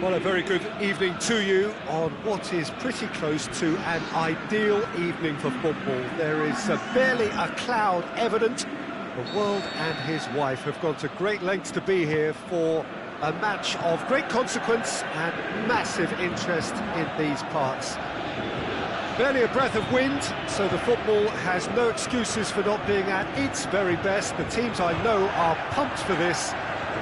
Well, a very good evening to you on what is pretty close to an ideal evening for football. There is barely a cloud evident. The world and his wife have gone to great lengths to be here for a match of great consequence and massive interest in these parts. Barely a breath of wind, so the football has no excuses for not being at its very best. The teams I know are pumped for this.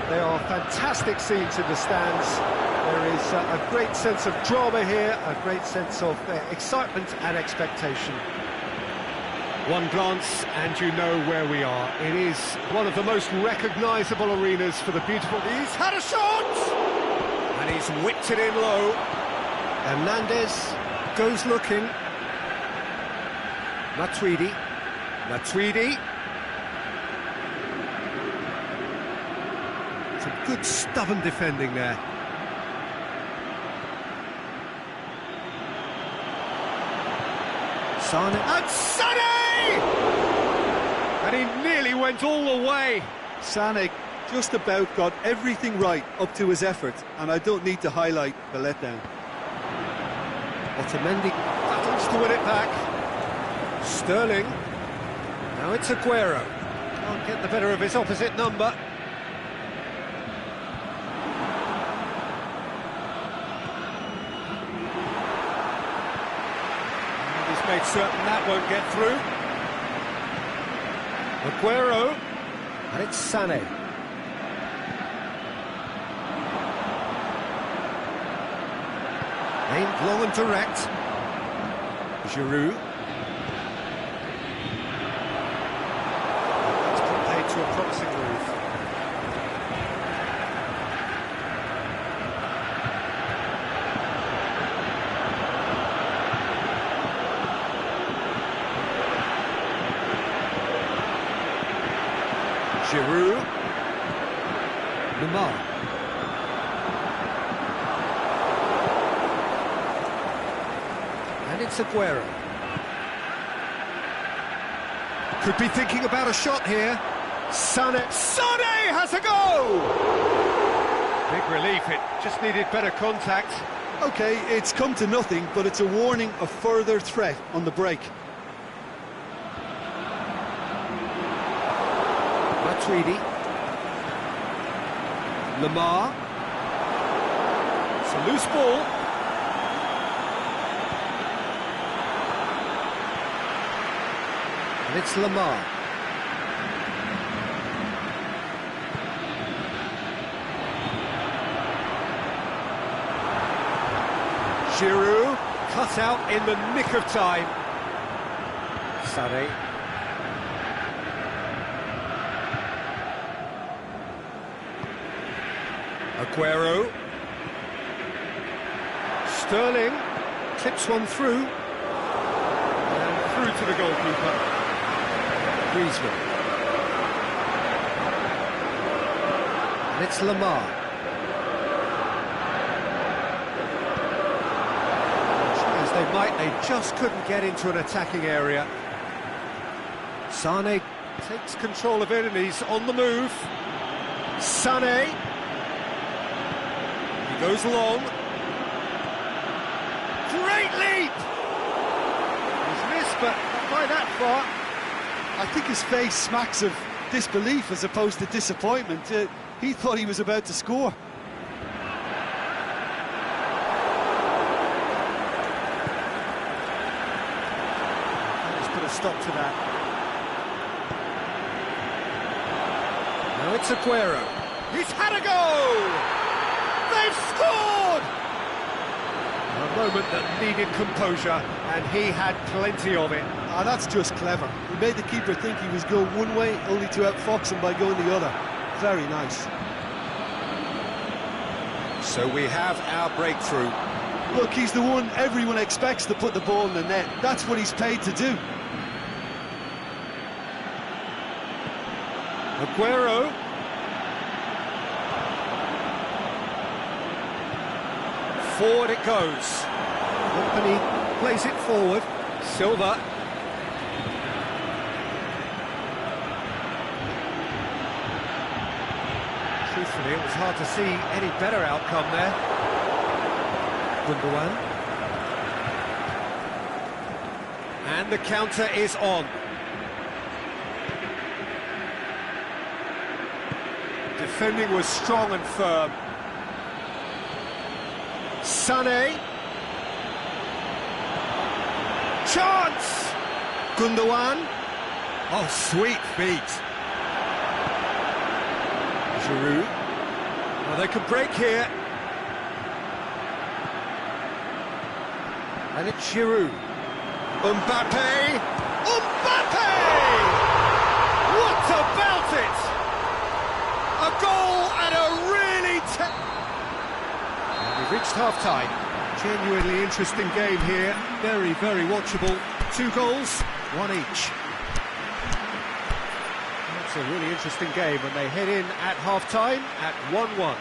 There are fantastic scenes in the stands. There is a great sense of drama here, a great sense of excitement and expectation. One glance and you know where we are. It is one of the most recognisable arenas for the beautiful... He's had a shot! And he's whipped it in low. Hernandez goes looking. Matuidi. Some good stubborn defending there. Sane. And Sane! And he nearly went all the way. Sane just about got everything right up to his effort, and I don't need to highlight the letdown. Otamendi battles to win it back. Sterling. Now it's Aguero. Can't get the better of his opposite number. Made certain that won't get through. Aguero, and it's Sané. Aimed long and direct. Giroud. That's played to a promising move. Giroud, Lamar, and it's Aguero. Could be thinking about a shot here. Sane has a go! Big relief, it just needed better contact. Okay, it's come to nothing, but it's a warning of further threat on the break. Matuidi. Lamar. It's a loose ball. And it's Lamar. Giroud cut out in the nick of time. Sané. Aguero. Sterling clips one through. And through to the goalkeeper. Griezmann. And it's Lamar. As they might, they just couldn't get into an attacking area. Sane takes control of it and he's on the move. Sane. Goes long. Great leap! He's missed, but not by that far. I think his face smacks of disbelief as opposed to disappointment. He thought he was about to score. Let's put a stop to that. Now it's Aguero. He's had a go! They've scored! A moment that needed composure, and he had plenty of it. Ah, that's just clever. He made the keeper think he was going one way, only to outfox him by going the other. Very nice. So we have our breakthrough. Look, he's the one everyone expects to put the ball in the net. That's what he's paid to do. Aguero. Forward it goes. Company plays it forward. Silva. Truthfully, it was hard to see any better outcome there. Gundogan. And the counter is on. Defending was strong and firm. Sané. Chance! Gundogan. Oh, sweet feet. Giroud. Well, they can break here. And it's Giroud. Mbappe! Mbappe! What about it? A goal and a really... And we've reached half-time. Genuinely interesting game here. Very, very watchable. 2 goals, 1 each. It's a really interesting game when they head in at half-time at 1-1.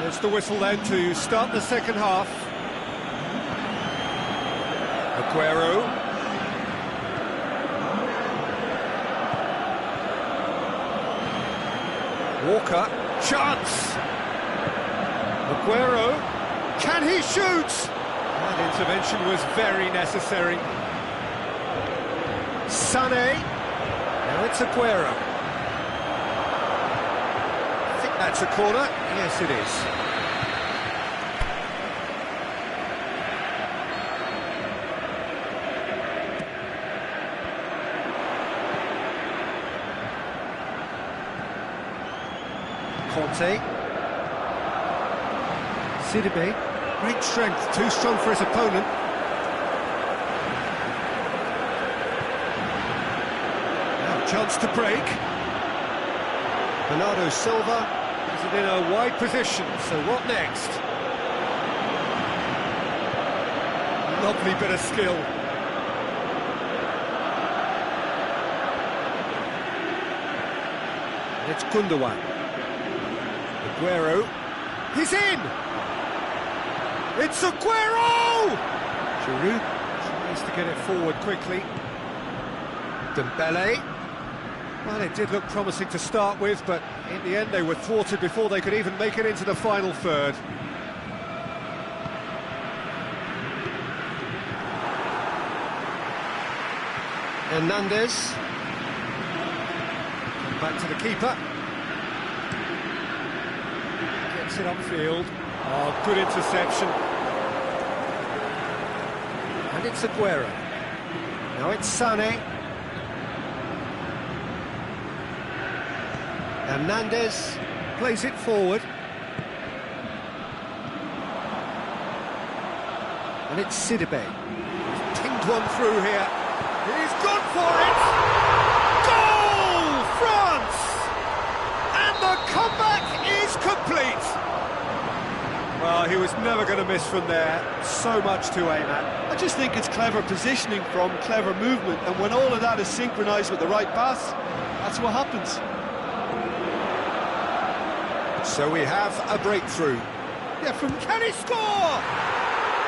There's the whistle then to start the second half. Aguero. Walker. Chance! Aguero. Can he shoot? That intervention was very necessary. Sané. Now it's Aguero. I think that's a corner. Yes, it is. Conte. Sidibe. Great strength, too strong for his opponent. Now chance to break. Bernardo Silva is in a wide position, so what next? Lovely bit of skill. It's Gundogan. Aguero. He's in! It's Aguero! Giroud tries to get it forward quickly. Dembele. Well, it did look promising to start with, but in the end they were thwarted before they could even make it into the final third. Hernandez. Back to the keeper. Gets it upfield. Oh, good interception. And it's Aguero. Now it's Sané. Hernandez plays it forward. And it's Sidibe. He's pinged one through here. He's gone for it! Goal! France! And the comeback is complete! Well, he was never going to miss from there. So much to aim at. I just think it's clever positioning from clever movement, and when all of that is synchronised with the right pass, that's what happens. So we have a breakthrough. Yeah, can he score?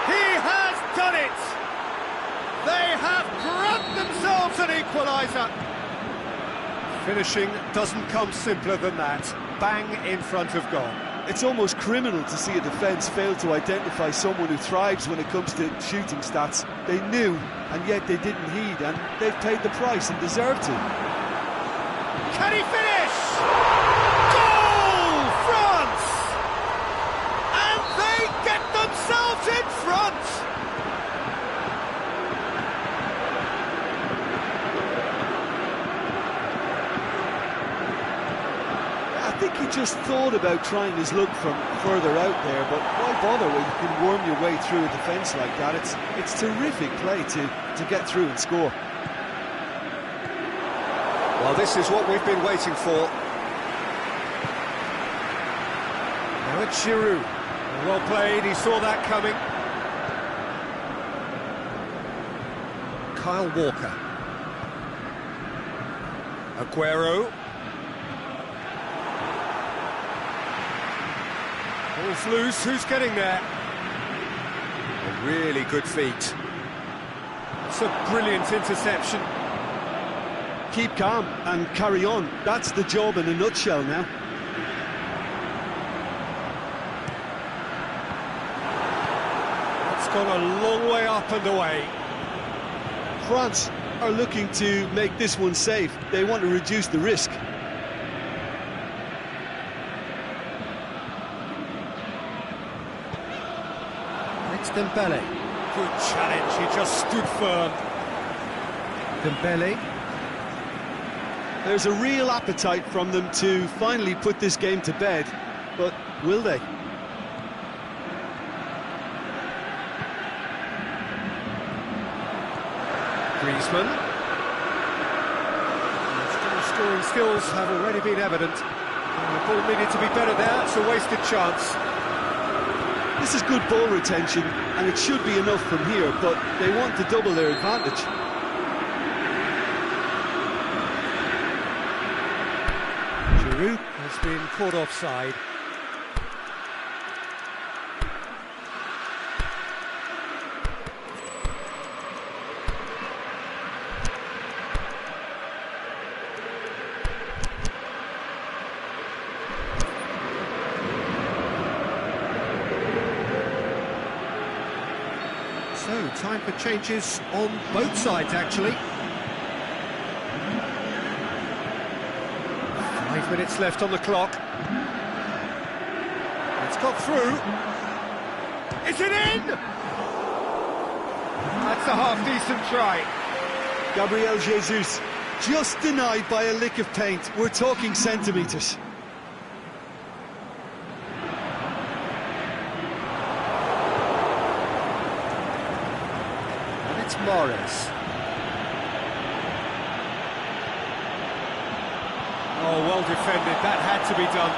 He has done it! They have grabbed themselves an equaliser. Finishing doesn't come simpler than that. Bang in front of goal. It's almost criminal to see a defence fail to identify someone who thrives when it comes to shooting stats. They knew, and yet they didn't heed, and they've paid the price and deserve to. Can he finish? Goal, France! And they get themselves in front! I think he just thought about trying his luck from further out there, but why bother when you can worm your way through a defence like that? It's terrific play to get through and score. Well, this is what we've been waiting for. Now it's Giroud. Well played, he saw that coming. Kyle Walker. Aguero. Ball's loose, who's getting there? A really good feat. It's a brilliant interception. Keep calm and carry on. That's the job in a nutshell now. It's gone a long way up and away. France are looking to make this one safe. They want to reduce the risk. It's Dembele. Good challenge, he just stood firm. Dembele. There's a real appetite from them to finally put this game to bed, but will they? Griezmann. Still scoring skills have already been evident. The ball needed to be better there, it's a wasted chance. This is good ball retention, and it should be enough from here, but they want to double their advantage. Giroud has been caught offside. So, time for changes on both sides, actually. 5 minutes left on the clock. It's got through. Is it in? That's a half-decent try. Gabriel Jesus, just denied by a lick of paint. We're talking centimetres. And it's Morris. Oh, well defended. That had to be done.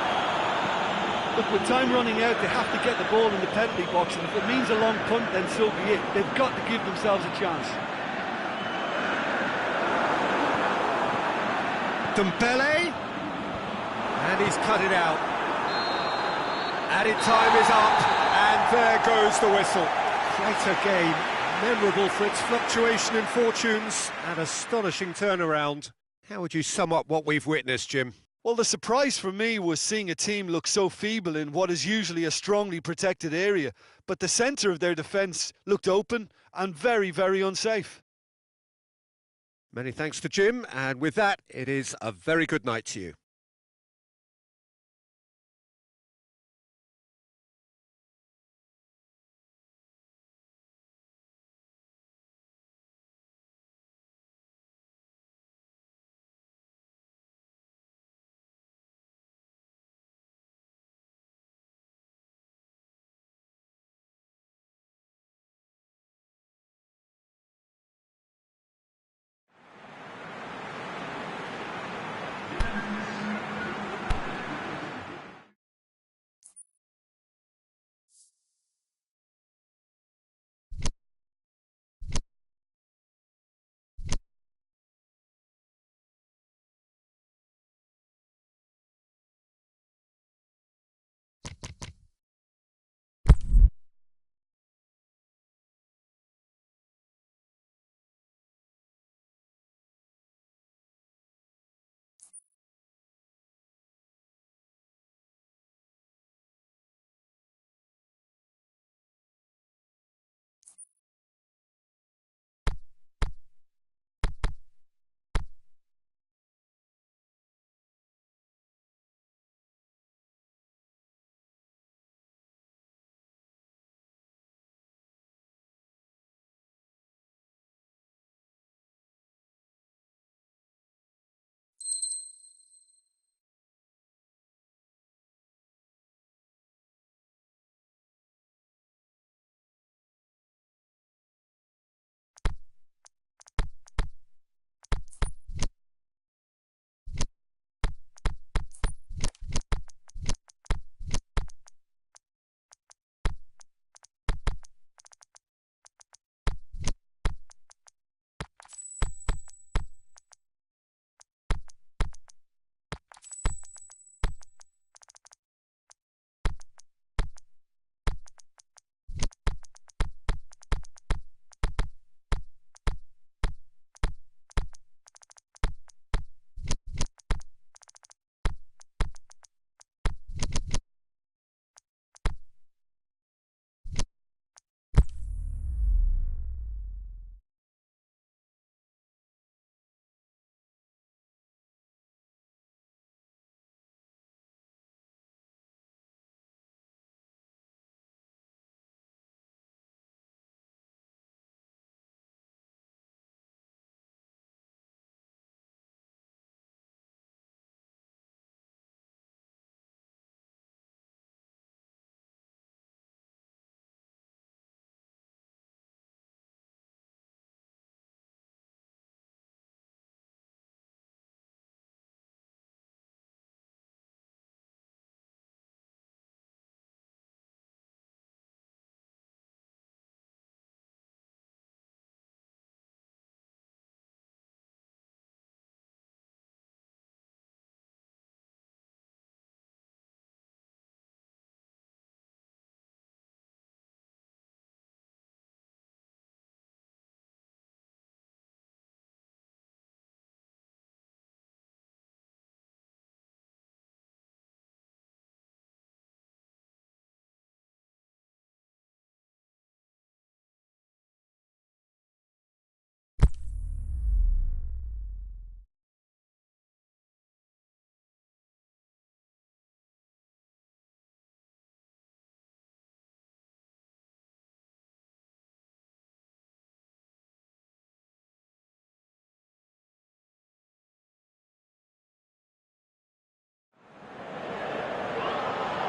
Look, with time running out, they have to get the ball in the penalty box, and if it means a long punt, then so be it. They've got to give themselves a chance. Dembele, and he's cut it out. Added time is up, and there goes the whistle. Quite a game, memorable for its fluctuation in fortunes and astonishing turnaround. How would you sum up what we've witnessed, Jim? Well, the surprise for me was seeing a team look so feeble in what is usually a strongly protected area, but the centre of their defence looked open and very, very unsafe. Many thanks to Jim, and with that, it is a very good night to you.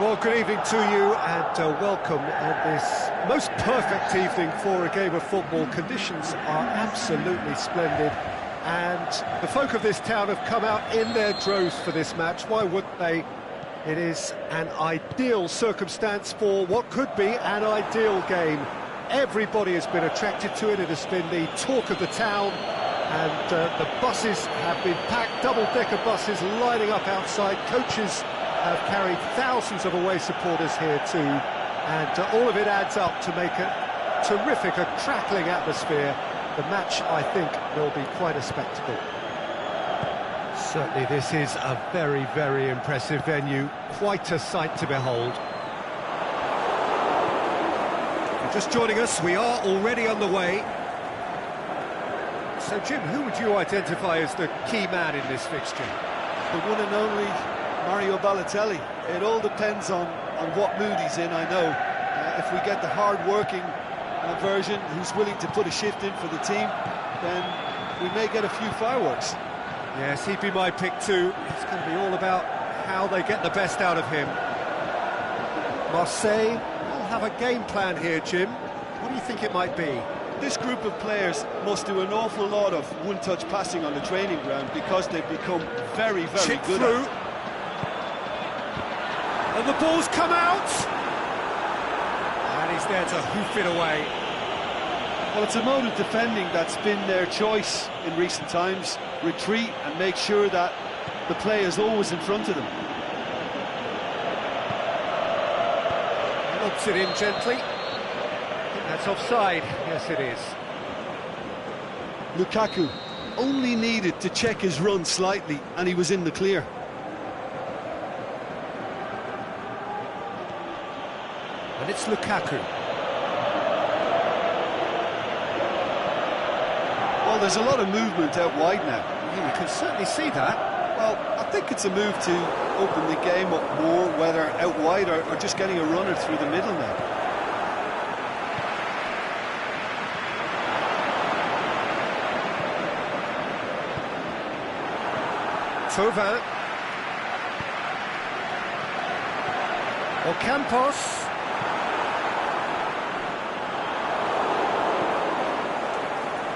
Well, good evening to you and welcome on this most perfect evening for a game of football. Conditions are absolutely splendid and the folk of this town have come out in their droves for this match. Why wouldn't they? It is an ideal circumstance for what could be an ideal game. Everybody has been attracted to it. It has been the talk of the town, and the buses have been packed, double-decker buses lining up outside. Coaches have carried thousands of away supporters here too, and all of it adds up to make a terrific, a crackling atmosphere. The match, I think, will be quite a spectacle. Certainly this is a very, very impressive venue, quite a sight to behold. Just joining us, we are already on the way. So Jim, who would you identify as the key man in this fixture? The one and only Mario Balotelli. It all depends on what mood he's in, I know. If we get the hard-working version who's willing to put a shift in for the team, then we may get a few fireworks. Yes, he'd be my pick too. It's going to be all about how they get the best out of him. Marseille will have a game plan here, Jim. What do you think it might be? This group of players must do an awful lot of one-touch passing on the training ground because they've become very, very Chip good through. at it. And the ball's come out! And he's there to hoof it away. Well, it's a mode of defending that's been their choice in recent times. Retreat and make sure that the play is always in front of them. Lobs it in gently. I think that's offside. Yes, it is. Lukaku only needed to check his run slightly and he was in the clear. And it's Lukaku. Well, there's a lot of movement out wide now. Yeah, you can certainly see that. Well, I think it's a move to open the game up more, whether out wide or just getting a runner through the middle now. Thauvin. Ocampos.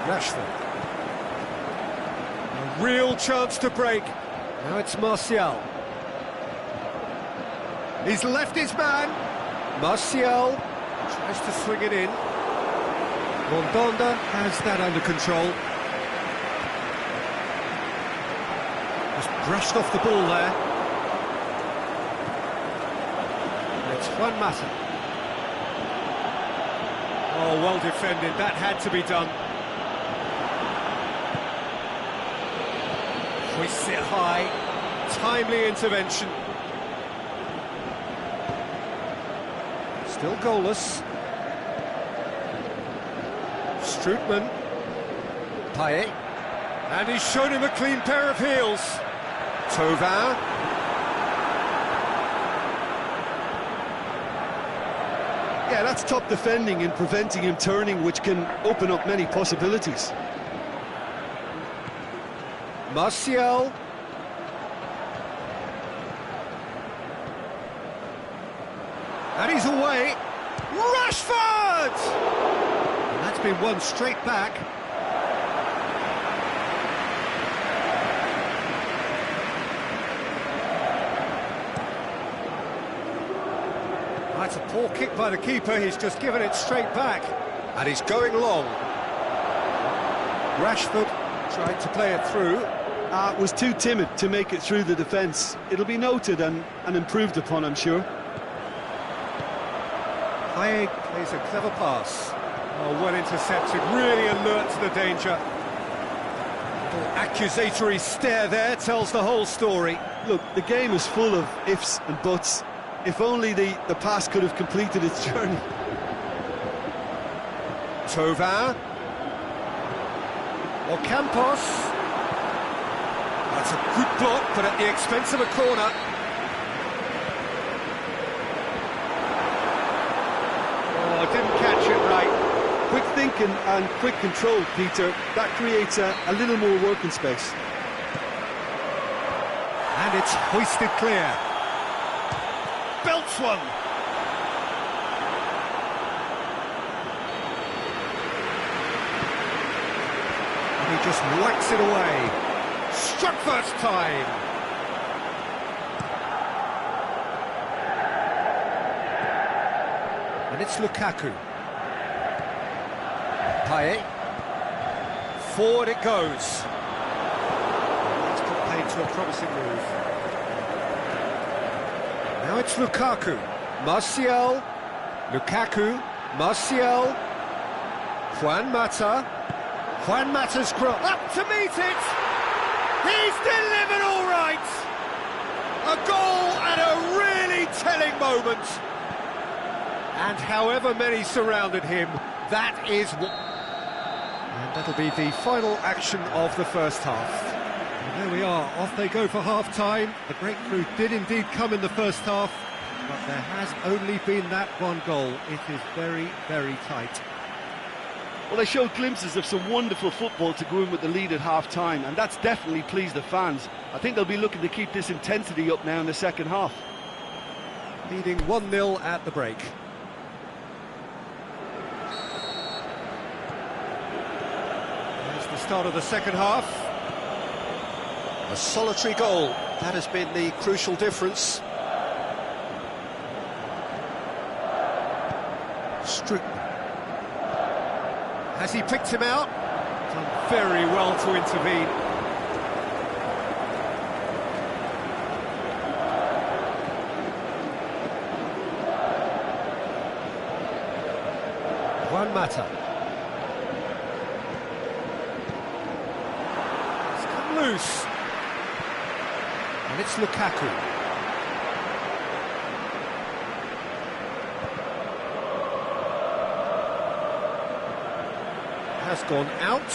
Rashford. A real chance to break. Now it's Martial. He's left his man. Martial tries to swing it in. Mondonda has that under control. Just brushed off the ball there. And it's Juan Mata. Oh, well defended. That had to be done. Hoists it high. Timely intervention. Still goalless. Strootman. Payet. And he's shown him a clean pair of heels. Thauvin. Yeah, that's top defending and preventing him turning, which can open up many possibilities. Martial. And he's away. Rashford! And that's been won straight back. That's a poor kick by the keeper. He's just given it straight back. And he's going long. Rashford tried to play it through. Was too timid to make it through the defence. It'll be noted and improved upon, I'm sure. Payet plays a clever pass. Oh, well intercepted, really alert to the danger. Little accusatory stare there tells the whole story. Look, the game is full of ifs and buts. If only the pass could have completed its journey. Thauvin. Ocampos. That's a good block, but at the expense of a corner. Oh, didn't catch it right. Quick thinking and quick control, Peter. That creates a little more working space. And it's hoisted clear. belts one. And he just whacks it away. Struck first time. And it's Lukaku. Payet. Forward it goes. That's put paid to a promising move. Now it's Lukaku. Martial. Lukaku. Martial. Juan Mata. Juan Mata's cross. Up to meet it! He's delivered all right! A goal at a really telling moment. And however many surrounded him, that is what... And that'll be the final action of the first half. And there we are, off they go for half-time. The breakthrough did indeed come in the first half, but there has only been that one goal. It is very, very tight. Well, they showed glimpses of some wonderful football to go in with the lead at half-time, and that's definitely pleased the fans. I think they'll be looking to keep this intensity up now in the second half. Leading 1-0 at the break. There's the start of the second half. A solitary goal, that has been the crucial difference. Strickland. Has he picked him out? Done very well to intervene. Juan Mata. It's come loose. And it's Lukaku. Has gone out.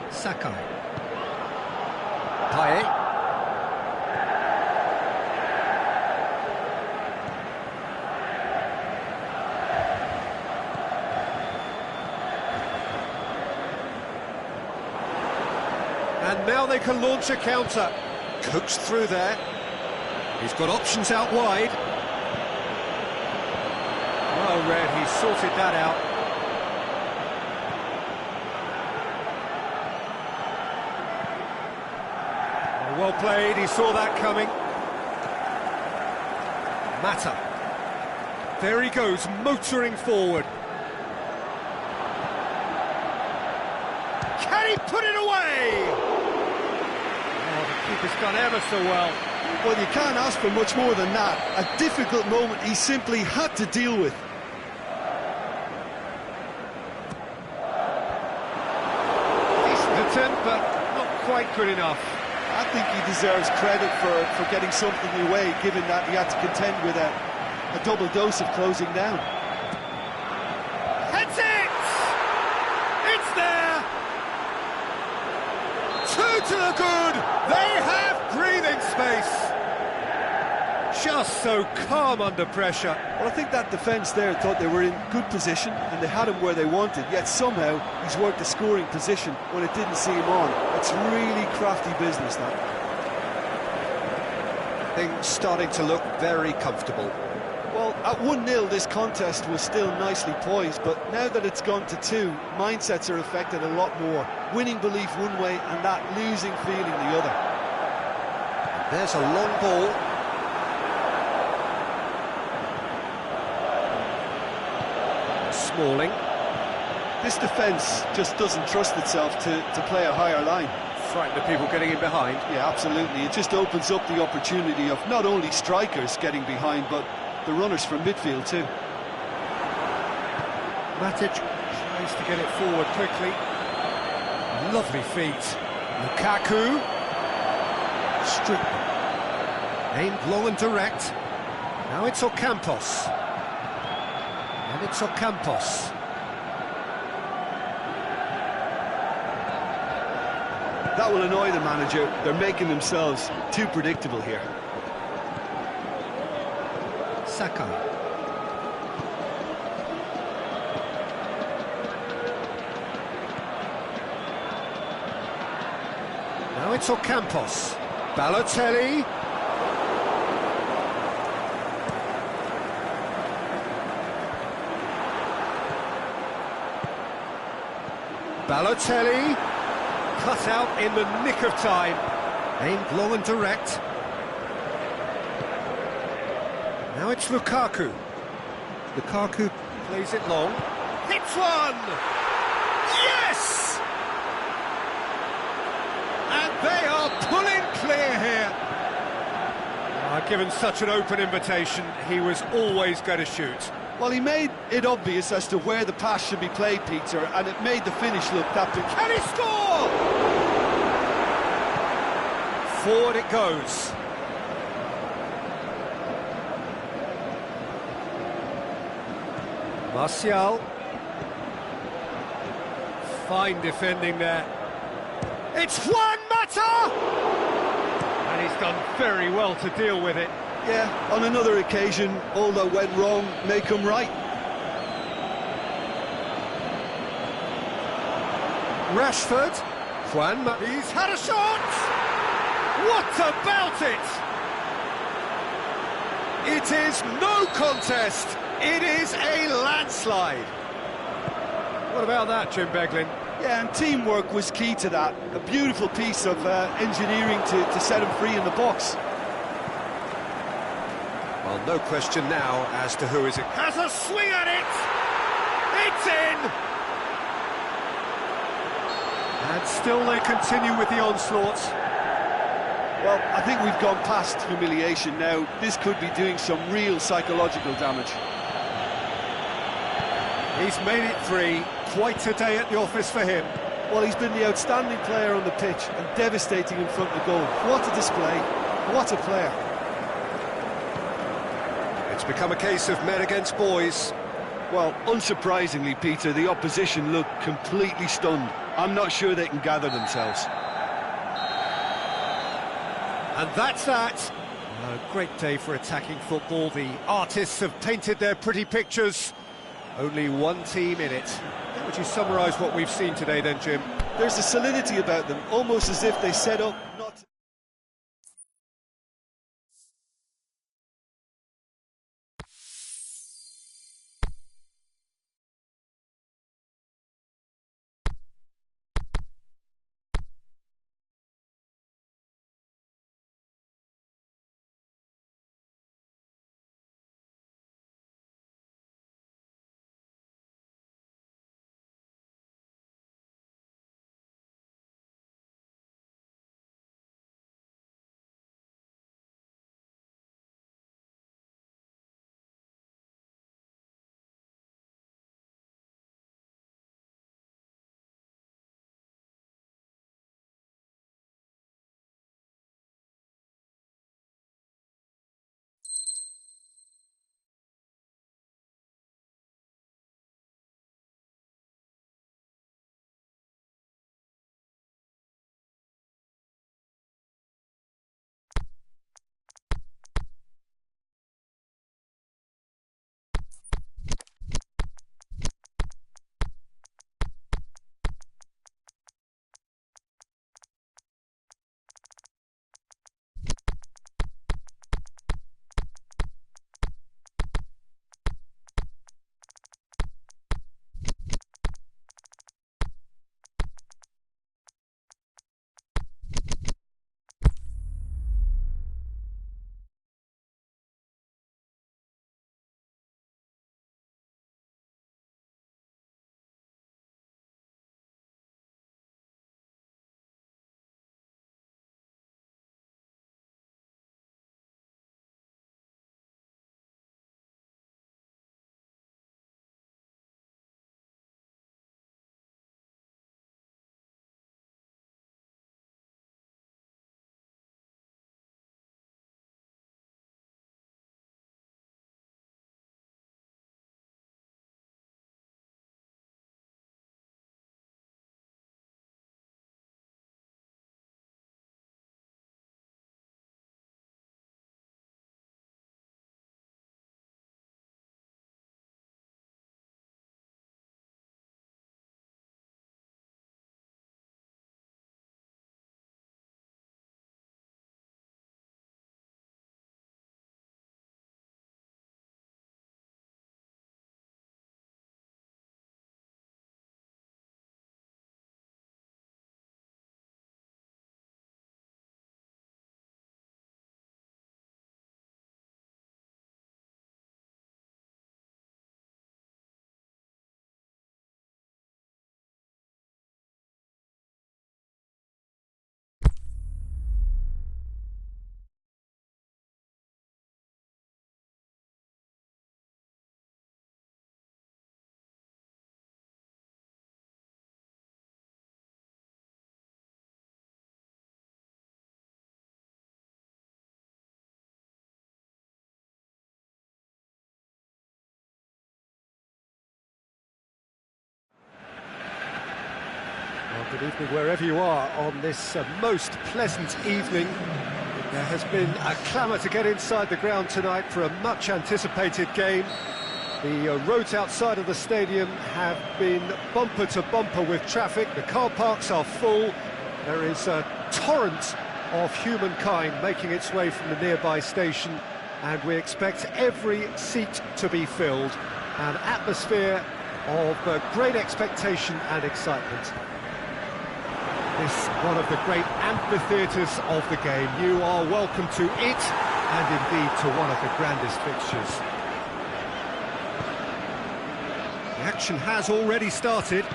Sakai. Payet. And now they can launch a counter. Cooks through there. He's got options out wide. Well read, he sorted that out. Well played, he saw that coming. Mata. There he goes, motoring forward. Can he put it away? Keeper's done ever so well. Well, you can't ask for much more than that. A difficult moment he simply had to deal with. Decent attempt, but not quite good enough. I think he deserves credit for getting something away, given that he had to contend with a double dose of closing down. Heads it! It's there! Two to the good! They have breathing space! Just so calm under pressure. Well, I think that defence there thought they were in good position and they had him where they wanted, yet somehow he's worked a scoring position when it didn't see him on. It's really crafty business, that. Things starting to look very comfortable. Well, at 1-0 this contest was still nicely poised, but now that it's gone to 2, mindsets are affected a lot more. Winning belief one way and that losing feeling the other. And there's a long ball. Smalling. This defence just doesn't trust itself to play a higher line. Frighten the people getting in behind. Yeah, absolutely. It just opens up the opportunity of not only strikers getting behind, but the runners from midfield too. Matic tries to get it forward quickly. Lovely feet. Lukaku. Strickland. Aimed long and direct. Now it's Ocampos. And it's Ocampos. That will annoy the manager. They're making themselves too predictable here. Sakai. Roberto Campos. Balotelli. Balotelli. Cut out in the nick of time. Aimed long and direct. Now it's Lukaku. Lukaku plays it long. Hits one! Yes! And they are pulling clear here. Given such an open invitation, he was always going to shoot. Well, he made it obvious as to where the pass should be played, Peter, and it made the finish look that big. Can he score? Forward it goes. Martial. Fine defending there. It's Juan Mata! And he's done very well to deal with it. Yeah, on another occasion, all that went wrong may come right. Rashford. Juan Mata. He's had a shot! What about it? It is no contest. It is a landslide. What about that, Jim Beglin? Yeah, and teamwork was key to that. A beautiful piece of engineering to set him free in the box. Well, no question now as to who is it. Has a swing at it! It's in! And still they continue with the onslaught. Well, I think we've gone past humiliation now. This could be doing some real psychological damage. He's made it 3. Quite a day at the office for him. Well, he's been the outstanding player on the pitch and devastating in front of the goal. What a display. What a player. It's become a case of men against boys. Well, unsurprisingly, Peter, the opposition look completely stunned. I'm not sure they can gather themselves. And that's that. A great day for attacking football. The artists have painted their pretty pictures. Only one team in it. How would you summarise what we've seen today then, Jim? There's a solidity about them, almost as if they set up not... Good evening wherever you are on this most pleasant evening. There has been a clamour to get inside the ground tonight for a much-anticipated game. The roads outside of the stadium have been bumper to bumper with traffic. The car parks are full. There is a torrent of humankind making its way from the nearby station, and we expect every seat to be filled. An atmosphere of great expectation and excitement. This one of the great amphitheatres of the game. You are welcome to it, and indeed to one of the grandest fixtures. The action has already started.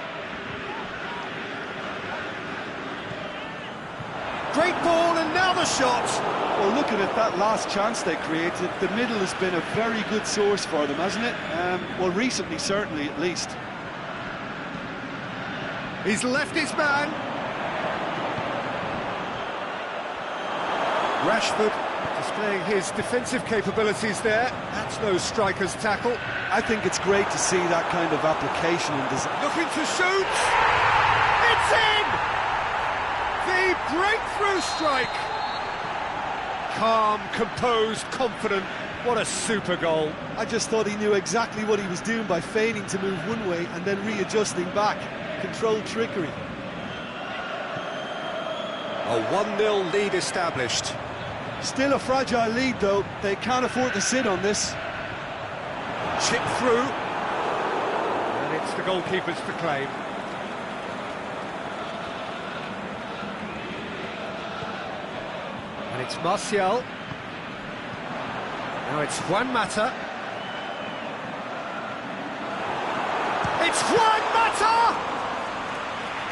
Great ball, and now the shot! Well, looking at that last chance they created, the middle has been a very good source for them, hasn't it? Well, recently, certainly, at least. He's left his man. Rashford displaying his defensive capabilities there. That's no striker's tackle. I think it's great to see that kind of application and design. Looking to shoot! It's in! The breakthrough strike! Calm, composed, confident. What a super goal. I just thought he knew exactly what he was doing by feigning to move one way and then readjusting back. Controlled trickery. A 1-0 lead established. Still a fragile lead, though. They can't afford to sit on this. Chip through. And it's the goalkeepers to claim. And it's Martial. Now it's Juan Mata. It's Juan Mata!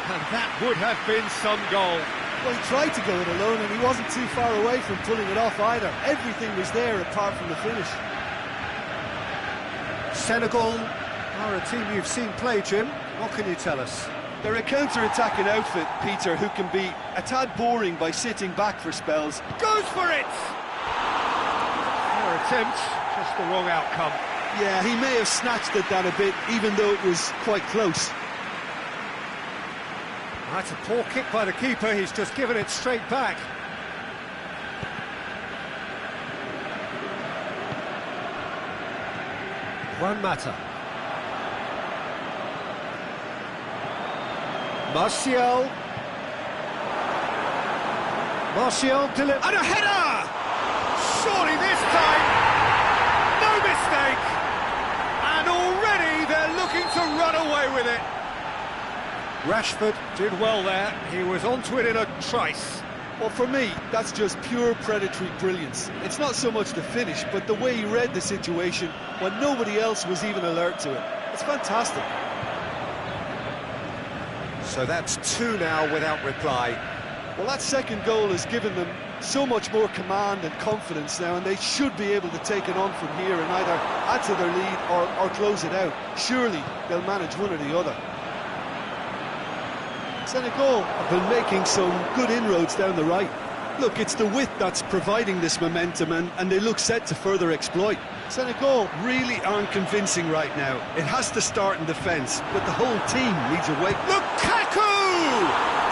And that would have been some goal. Well, he tried to go it alone, and he wasn't too far away from pulling it off either. Everything was there apart from the finish. Senegal are a team you've seen play, Jim. What can you tell us? They're a counter-attacking outfit, Peter, who can be a tad boring by sitting back for spells. Goes for it! Fair attempt, just the wrong outcome. Yeah, he may have snatched at that a bit, even though it was quite close. That's a poor kick by the keeper, he's just given it straight back. Juan Mata. Martial. Martial delivers. And a header! Surely this time, no mistake! And already they're looking to run away with it. Rashford did well there. He was onto it in a trice. Well, for me, that's just pure predatory brilliance. It's not so much the finish, but the way he read the situation when nobody else was even alert to it. It's fantastic. So that's 2 now without reply. Well, that second goal has given them so much more command and confidence now, and they should be able to take it on from here and either add to their lead or close it out. Surely they'll manage one or the other. Senegal have been making some good inroads down the right. Look, it's the width that's providing this momentum, and they look set to further exploit. Senegal really aren't convincing right now. It has to start in defence, but the whole team needs a wake. Lukaku!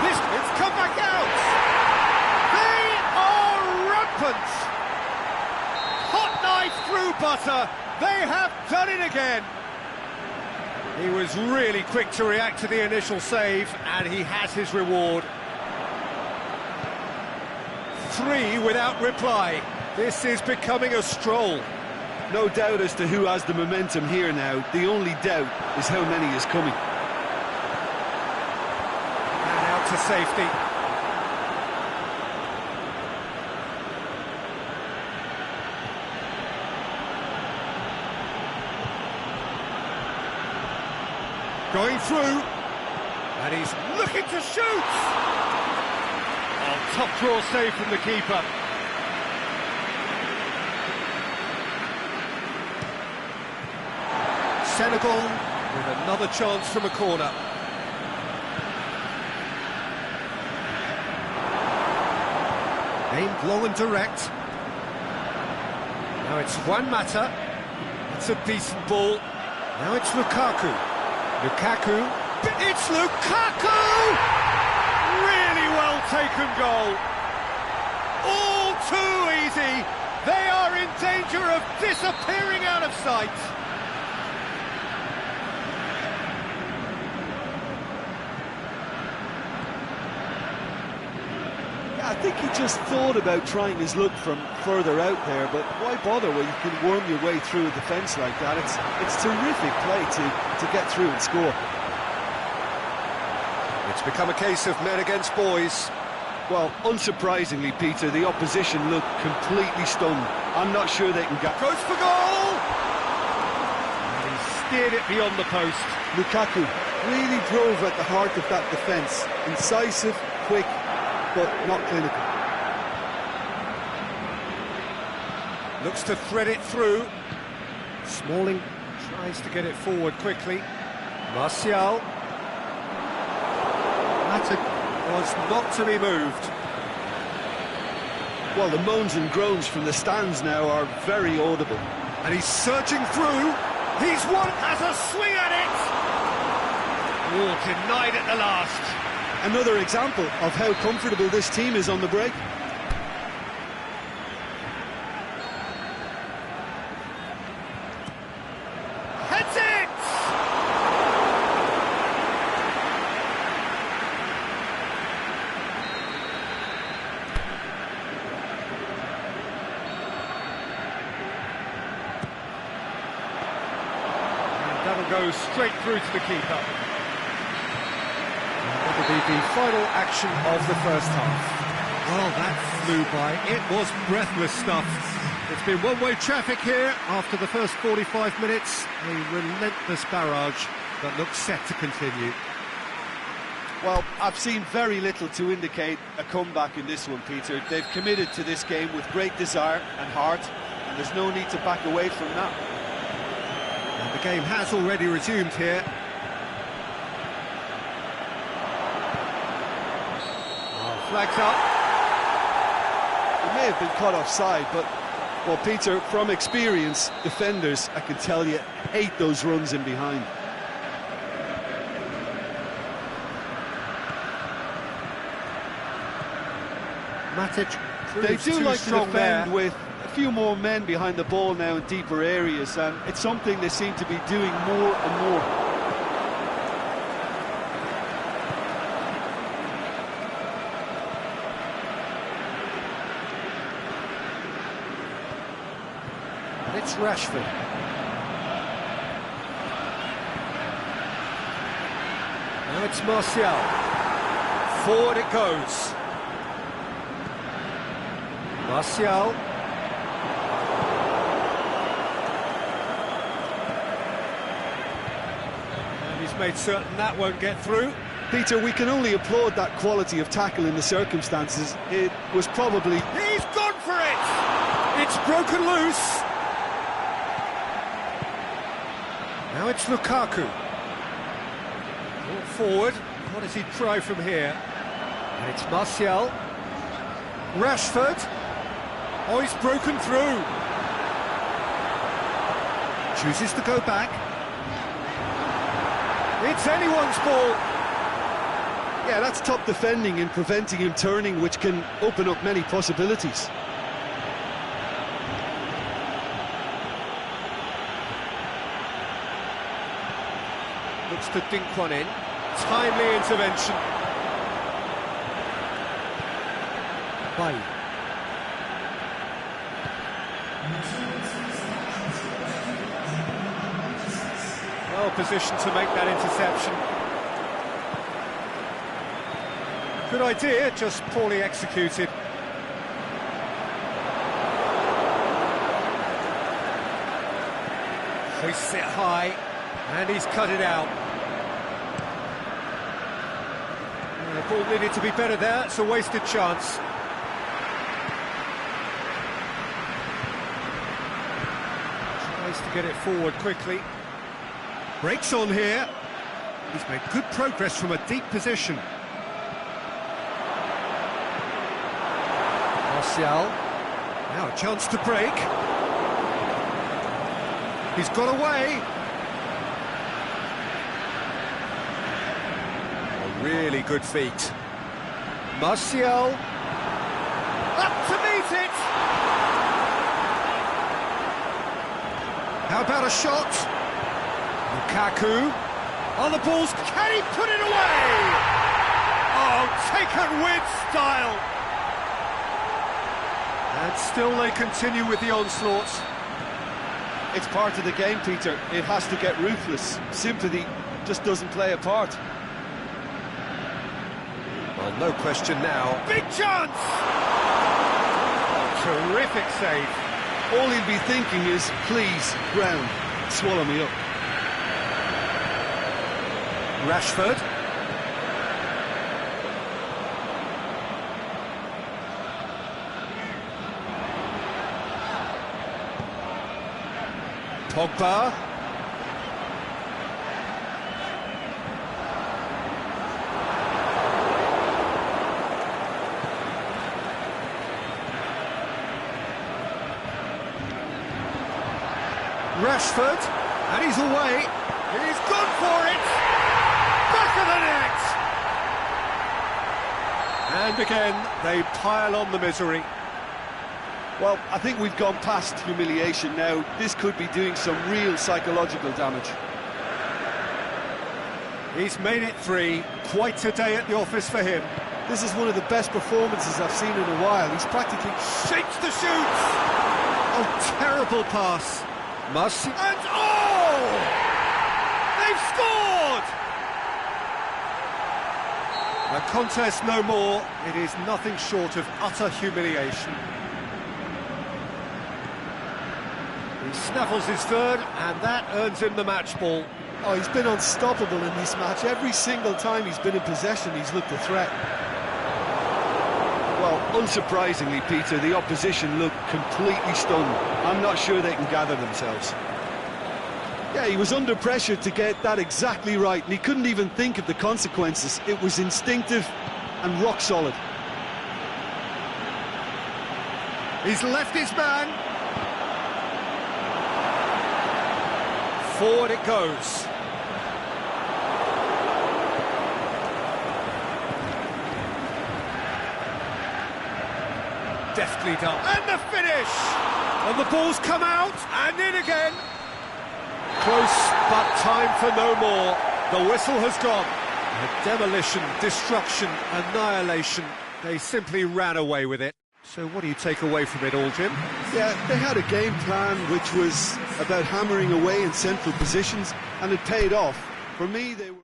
It's come back out! They are rampant! Hot knife through butter! They have done it again! He was really quick to react to the initial save, and he has his reward. 3 without reply. This is becoming a stroll. No doubt as to who has the momentum here now. The only doubt is how many is coming. And out to safety. Going through, and he's looking to shoot! Oh, top draw save from the keeper. Senegal with another chance from a corner. Aimed long and direct. Now it's Juan Mata. It's a decent ball. Now it's Lukaku. Lukaku. It's Lukaku! well-taken goal. All too easy. They are in danger of disappearing out of sight. I think he just thought about trying his luck from further out there, but why bother when you can worm your way through a defence like that? It's terrific play to get through and score. It's become a case of men against boys. Well, unsurprisingly, Peter, the opposition look completely stunned. I'm not sure they can get... Goes for goal! And he steered it beyond the post. Lukaku really drove at the heart of that defence. Incisive, quick, but not clinical. Looks to thread it through. Smalling tries to get it forward quickly. Martial. Matic was not to be moved. Well, the moans and groans from the stands now are very audible. And he's surging through. He's one as a swing at it. Oh, denied at the last. Another example of how comfortable this team is on the break. Heads it! And that'll go straight through to the keeper. That'll be the final action of the first half. Well, that flew by. It was breathless stuff. It's been one-way traffic here after the first 45 minutes. A relentless barrage that looks set to continue. Well, I've seen very little to indicate a comeback in this one, Peter. They've committed to this game with great desire and heart, and there's no need to back away from that. And the game has already resumed here. Oh, flags up. It may have been caught offside, but, well, Peter, from experience, defenders, I can tell you, hate those runs in behind. Matic They do like to defend there. with a few more men behind the ball now in deeper areas, and it's something they seem to be doing more and more. It's Rashford. Now it's Martial. Forward it goes. Martial. And he's made certain that won't get through. Peter, we can only applaud that quality of tackle in the circumstances. It was probably... He's gone for it! It's broken loose. Now it's Lukaku. Brought forward. What does he try from here? And it's Martial. Rashford. Oh, he's broken through. Chooses to go back. It's anyone's ball. Yeah, that's top defending and preventing him turning, which can open up many possibilities. Looks to dink one in. Timely intervention. Bay. Well positioned to make that interception. Good idea, just poorly executed. Hoists it high, and he's cut it out. The ball needed to be better there, it's a wasted chance. Tries to get it forward quickly. Breaks on here. He's made good progress from a deep position. Martial. Now a chance to break. He's got away. A really good feat. Martial. Up to meet it! How about a shot? Lukaku. On the balls, can he put it away? Oh, taken with style! And still they continue with the onslaught. It's part of the game, Peter. It has to get ruthless. Sympathy just doesn't play a part. Well, no question now. Big chance! Terrific save. All he'll be thinking is, please, ground, swallow me up. Rashford. Pogba. Rashford, and he's away. He's gone for it. Back of the net. And again, they pile on the misery. Well, I think we've gone past humiliation now. This could be doing some real psychological damage. He's made it 3. Quite a day at the office for him. This is one of the best performances I've seen in a while. He's practically Shapes the shoots. Oh, terrible pass. Must. And oh! They've scored! A contest no more. It is nothing short of utter humiliation. He snaffles his third, and that earns him the match ball. Oh, he's been unstoppable in this match. Every single time he's been in possession, he's looked a threat. Well, unsurprisingly, Peter, the opposition looked completely stunned. I'm not sure they can gather themselves. Yeah, he was under pressure to get that exactly right, and he couldn't even think of the consequences. It was instinctive and rock solid. He's left his man. Forward it goes. Deftly done. And the finish! And the ball's come out, and in again. Close, but time for no more. The whistle has gone. Demolition, destruction, annihilation. They simply ran away with it. So what do you take away from it all, Jim? Yeah, they had a game plan which was about hammering away in central positions, and it paid off. For me, they were...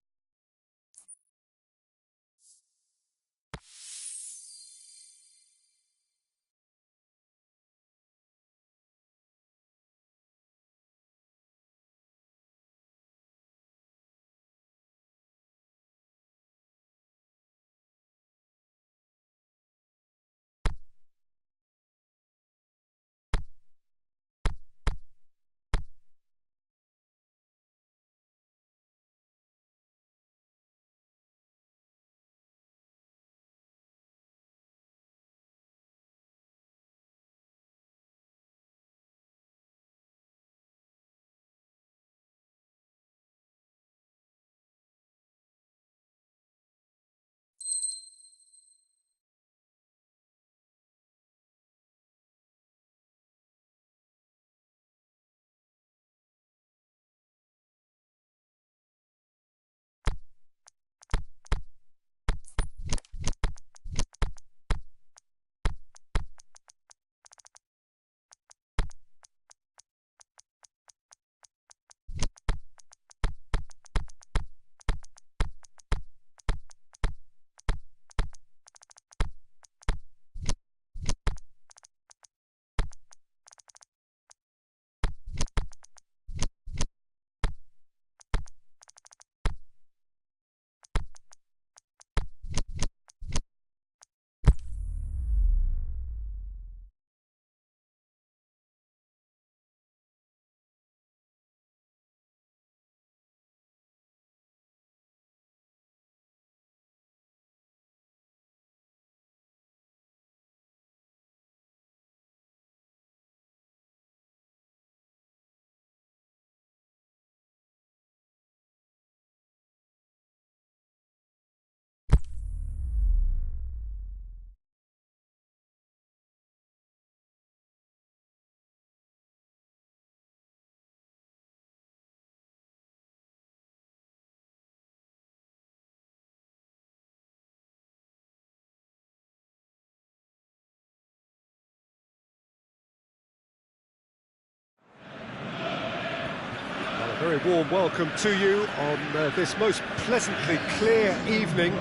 very warm welcome to you on this most pleasantly clear evening.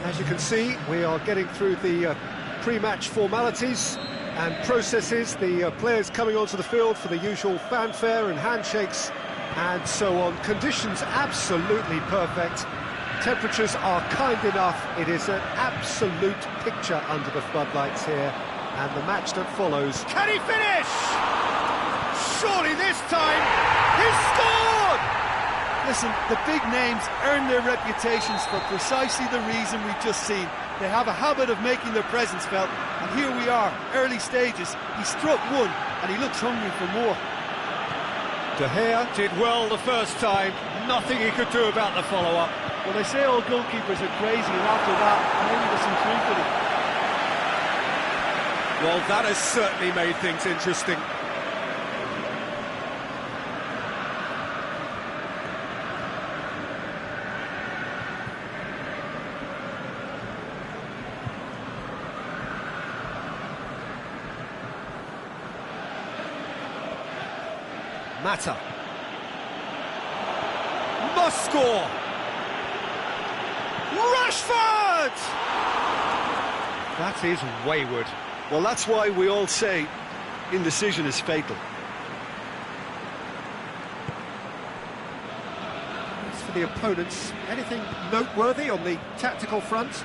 As you can see, we are getting through the pre-match formalities and processes, the players coming onto the field for the usual fanfare and handshakes and so on. Conditions absolutely perfect. Temperatures are kind enough. It is an absolute picture under the floodlights here. And the match that follows. Can he finish? Surely this time, he's scored! Listen, the big names earn their reputations for precisely the reason we've just seen. They have a habit of making their presence felt, and here we are, early stages. He struck one, and he looks hungry for more. De Gea did well the first time, nothing he could do about the follow-up. Well, they say all goalkeepers are crazy, and after that, maybe there's some truth in it. Well, that has certainly made things interesting. Mata. Must score! Rashford! That is wayward. Well, that's why we all say indecision is fatal. As for the opponents, anything noteworthy on the tactical front?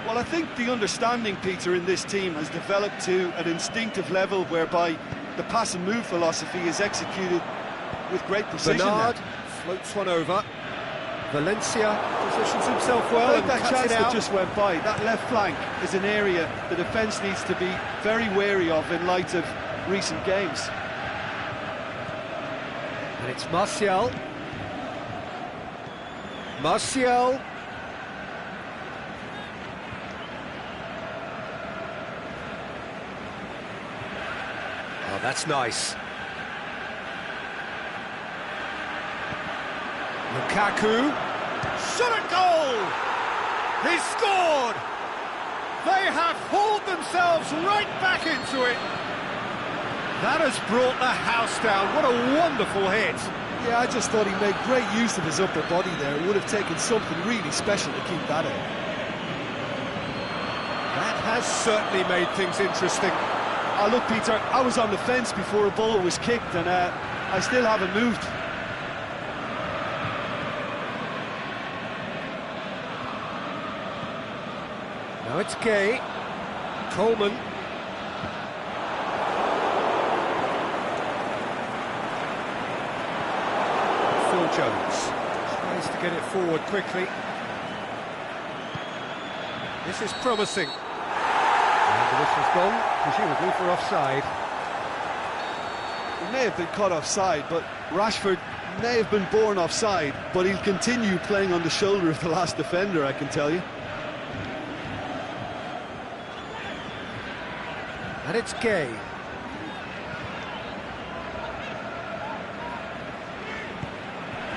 Well, I think the understanding, Peter, in this team has developed to an instinctive level whereby the pass and move philosophy is executed with great precision. Bernard floats one over. Valencia positions himself well and that cuts chance it out. that just went by, that left flank is an area the defence needs to be very wary of in light of recent games. And it's Martial. Martial. Oh, that's nice. Lukaku, shot at goal! He scored! They have hauled themselves right back into it. That has brought the house down. What a wonderful hit. Yeah, I just thought he made great use of his upper body there. It would have taken something really special to keep that out. That has certainly made things interesting. Oh, look, Peter, I was on the fence before a ball was kicked, and I still haven't moved. Now it's Gay. Coleman. Phil Jones tries to get it forward quickly. This is promising. And the whistle's gone, presumably for offside. He may have been caught offside, but Rashford may have been born offside, but he'll continue playing on the shoulder of the last defender, I can tell you. And it's Gay.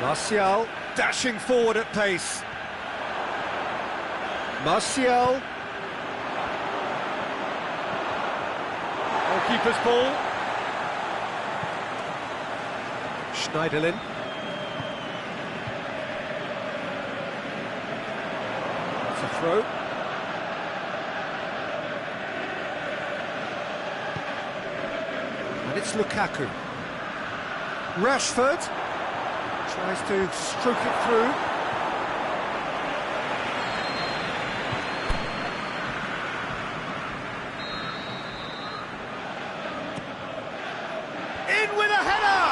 Martial dashing forward at pace. Martial. Goalkeeper's ball. Schneiderlin. It's a throw. And it's Lukaku. Rashford tries to stroke it through. In with a header!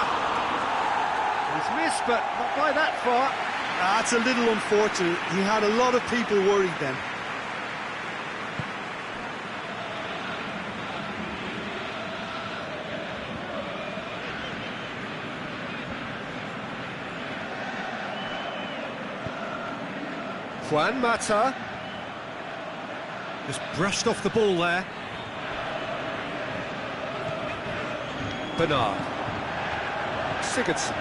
He's missed, but not by that far. That's a little unfortunate. He had a lot of people worried then. Juan Mata just brushed off the ball there. Bernard. Sigurdsson.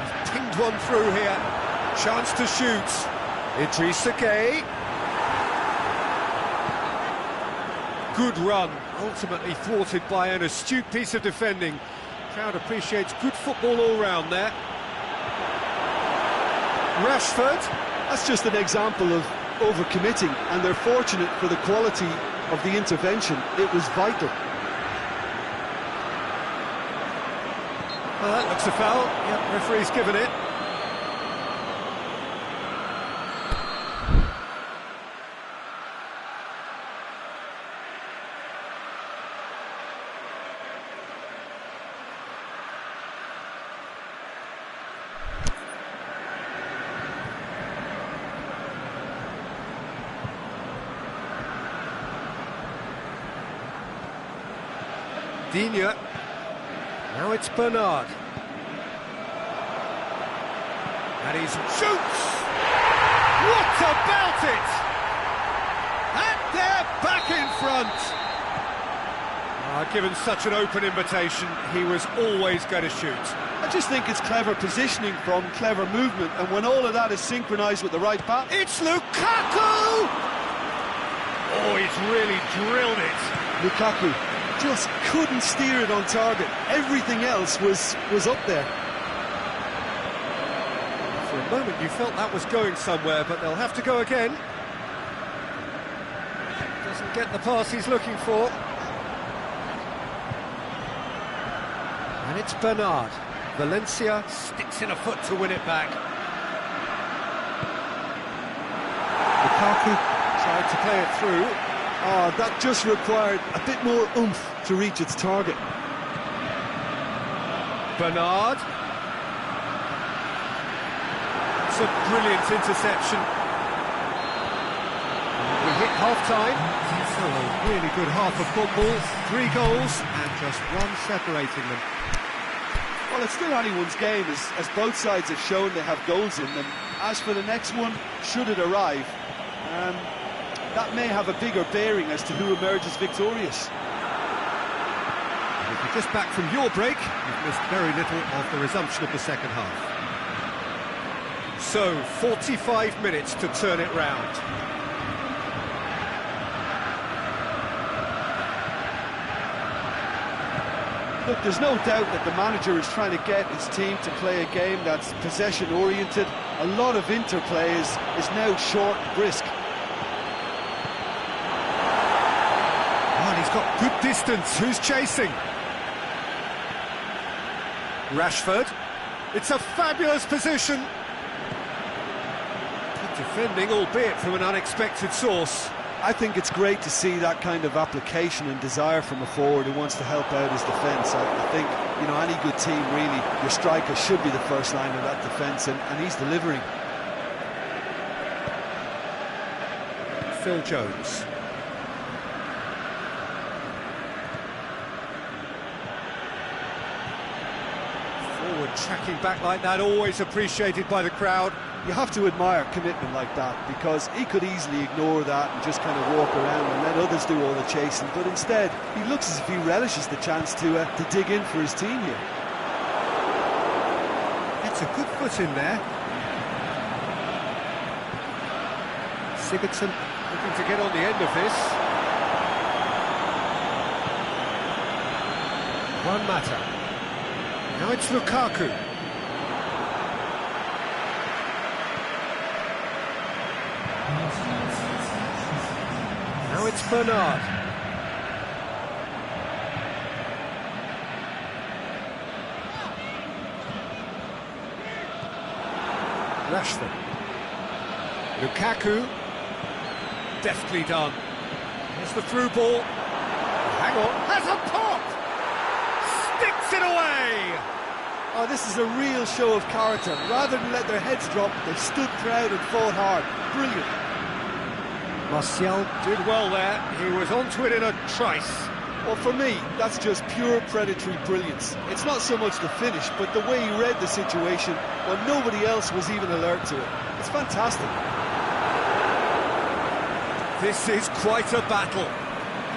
He's pinged one through here. Chance to shoot. Idrissa Gueye. Good run, ultimately thwarted by an astute piece of defending Crowd appreciates good football all round there. Rashford. That's just an example of overcommitting, and they're fortunate for the quality of the intervention. It was vital. Well, that looks a foul. Yep, referee's given it. Digne. Now it's Bernard. And he shoots! What about it? And they're back in front. Given such an open invitation, he was always going to shoot. I just think it's clever positioning from clever movement, and when all of that is synchronised with the right pass... It's Lukaku! Oh, he's really drilled it. Lukaku just couldn't steer it on target. Everything else was up there. For a moment you felt that was going somewhere, but they'll have to go again. Doesn't get the pass he's looking for. And it's Bernard. Valencia sticks in a foot to win it back. Lukaku tried to play it through. Oh, that just required a bit more oomph to reach its target. Bernard. It's a brilliant interception. We hit half-time. So a really good half of football. 3 goals and just one separating them. Well, it's still anyone's game, as both sides have shown they have goals in them. As for the next one, should it arrive, that may have a bigger bearing as to who emerges victorious. And if you're just back from your break, you've missed very little of the resumption of the second half. So, 45 minutes to turn it round. Look, there's no doubt that the manager is trying to get his team to play a game that's possession-oriented. A lot of interplay is now short and brisk. And he's got good distance. Who's chasing? Rashford. It's a fabulous position. Good defending, albeit from an unexpected source. I think it's great to see that kind of application and desire from a forward who wants to help out his defence. I think, you know, any good team, really, your striker should be the first line of that defence, and he's delivering. Phil Jones. Forward tracking back like that, always appreciated by the crowd. You have to admire commitment like that, because he could easily ignore that and just kind of walk around and let others do all the chasing, but instead he looks as if he relishes the chance to dig in for his team here. Gets a good foot in there. Sigurdsson looking to get on the end of this. One matter. Now it's Lukaku. Now it's Bernard. Rashford. Lukaku. Deftly done. Here's the through ball. Hang on. Has a pop! Sticks it away! Oh, this is a real show of character. Rather than let their heads drop, they've stood proud and fought hard. Brilliant. Martial did well there. He was onto it in a trice. Well, for me, that's just pure predatory brilliance. It's not so much the finish, but the way he read the situation when nobody else was even alert to it. It's fantastic. This is quite a battle.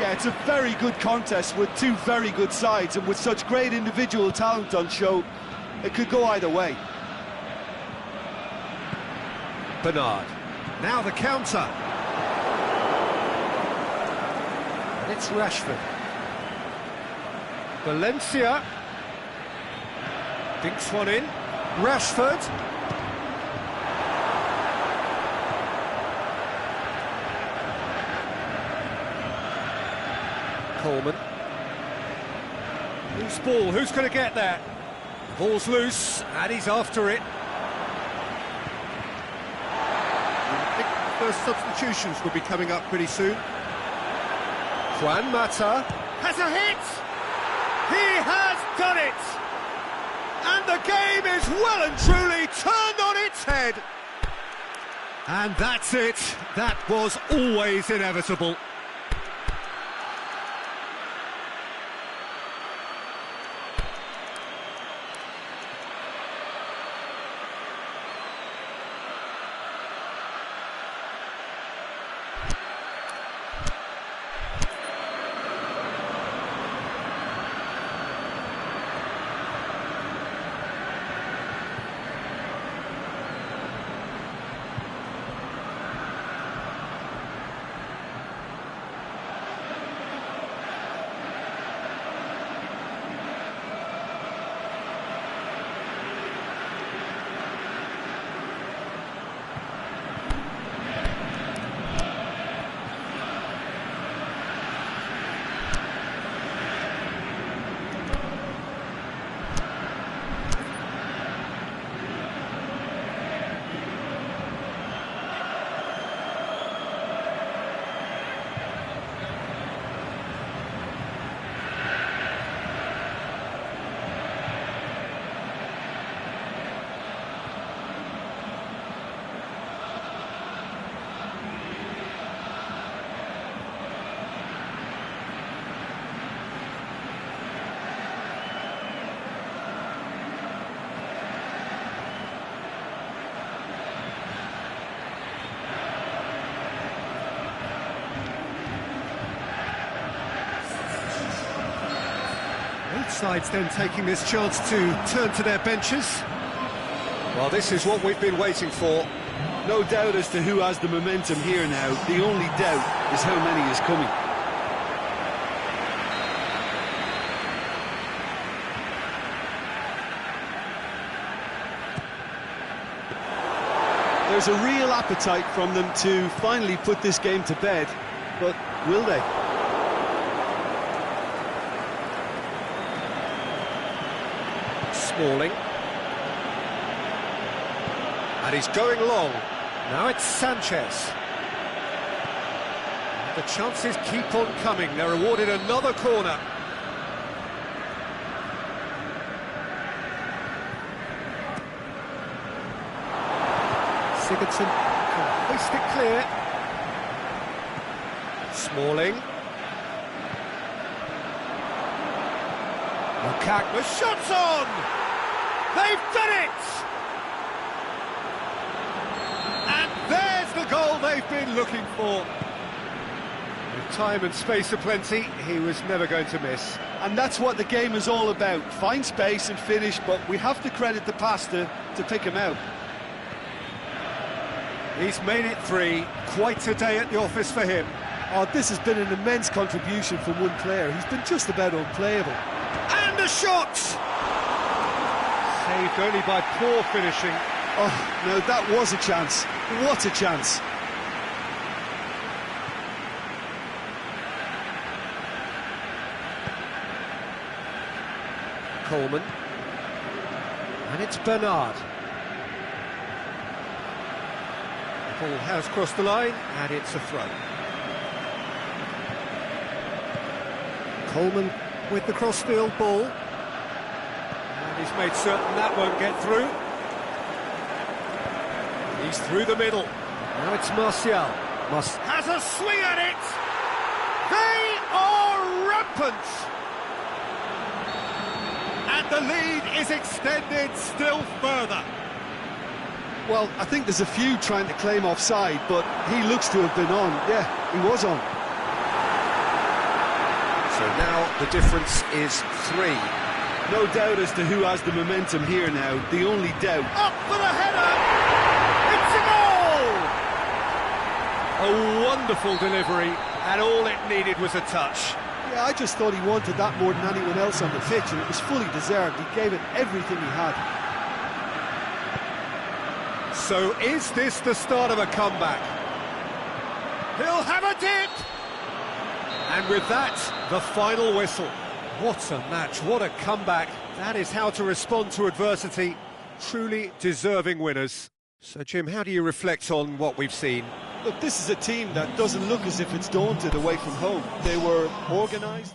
Yeah, it's a very good contest with two very good sides, and with such great individual talent on show, it could go either way. Bernard. Now the counter. And it's Rashford. Valencia. Dinks one in. Rashford. Coleman. Loose ball, who's going to get there? Ball's loose, and he's after it. I think the first substitutions will be coming up pretty soon. Juan Mata has a hit! He has done it! And the game is well and truly turned on its head. And that's it. That was always inevitable. Both sides then taking this chance to turn to their benches. Well, this is what we've been waiting for. No doubt as to who has the momentum here now. The only doubt is how many is coming. There's a real appetite from them to finally put this game to bed, but will they? Smalling. And he's going long. Now it's Sanchez. The chances keep on coming. They're awarded another corner. Sigurdsson can hoist it clear. Smalling. Lukaku, the shot's on! They've done it! And there's the goal they've been looking for. With time and space aplenty, he was never going to miss. And that's what the game is all about. Find space and finish, but we have to credit the pass to pick him out. He's made it three. Quite a day at the office for him. Oh, this has been an immense contribution from one player. He's been just about unplayable. And a shot! Saved only by poor finishing. Oh, no, that was a chance. What a chance. Coleman. And it's Bernard. The ball has crossed the line, and it's a throw. Coleman with the cross-field ball. And he's made certain that won't get through. He's through the middle. Now it's Martial. Has a swing at it! They are rampant! And the lead is extended still further. Well, I think there's a few trying to claim offside, but he looks to have been on. Yeah, he was on. So now the difference is 3. No doubt as to who has the momentum here now. The only doubt. Up for the header! It's a goal! A wonderful delivery, and all it needed was a touch. Yeah, I just thought he wanted that more than anyone else on the pitch, and it was fully deserved. He gave it everything he had. So is this the start of a comeback? He'll have a dip! And with that, the final whistle. What a match, what a comeback. That is how to respond to adversity. Truly deserving winners. So, Jim, how do you reflect on what we've seen? Look, this is a team that doesn't look as if it's daunted away from home. They were organised.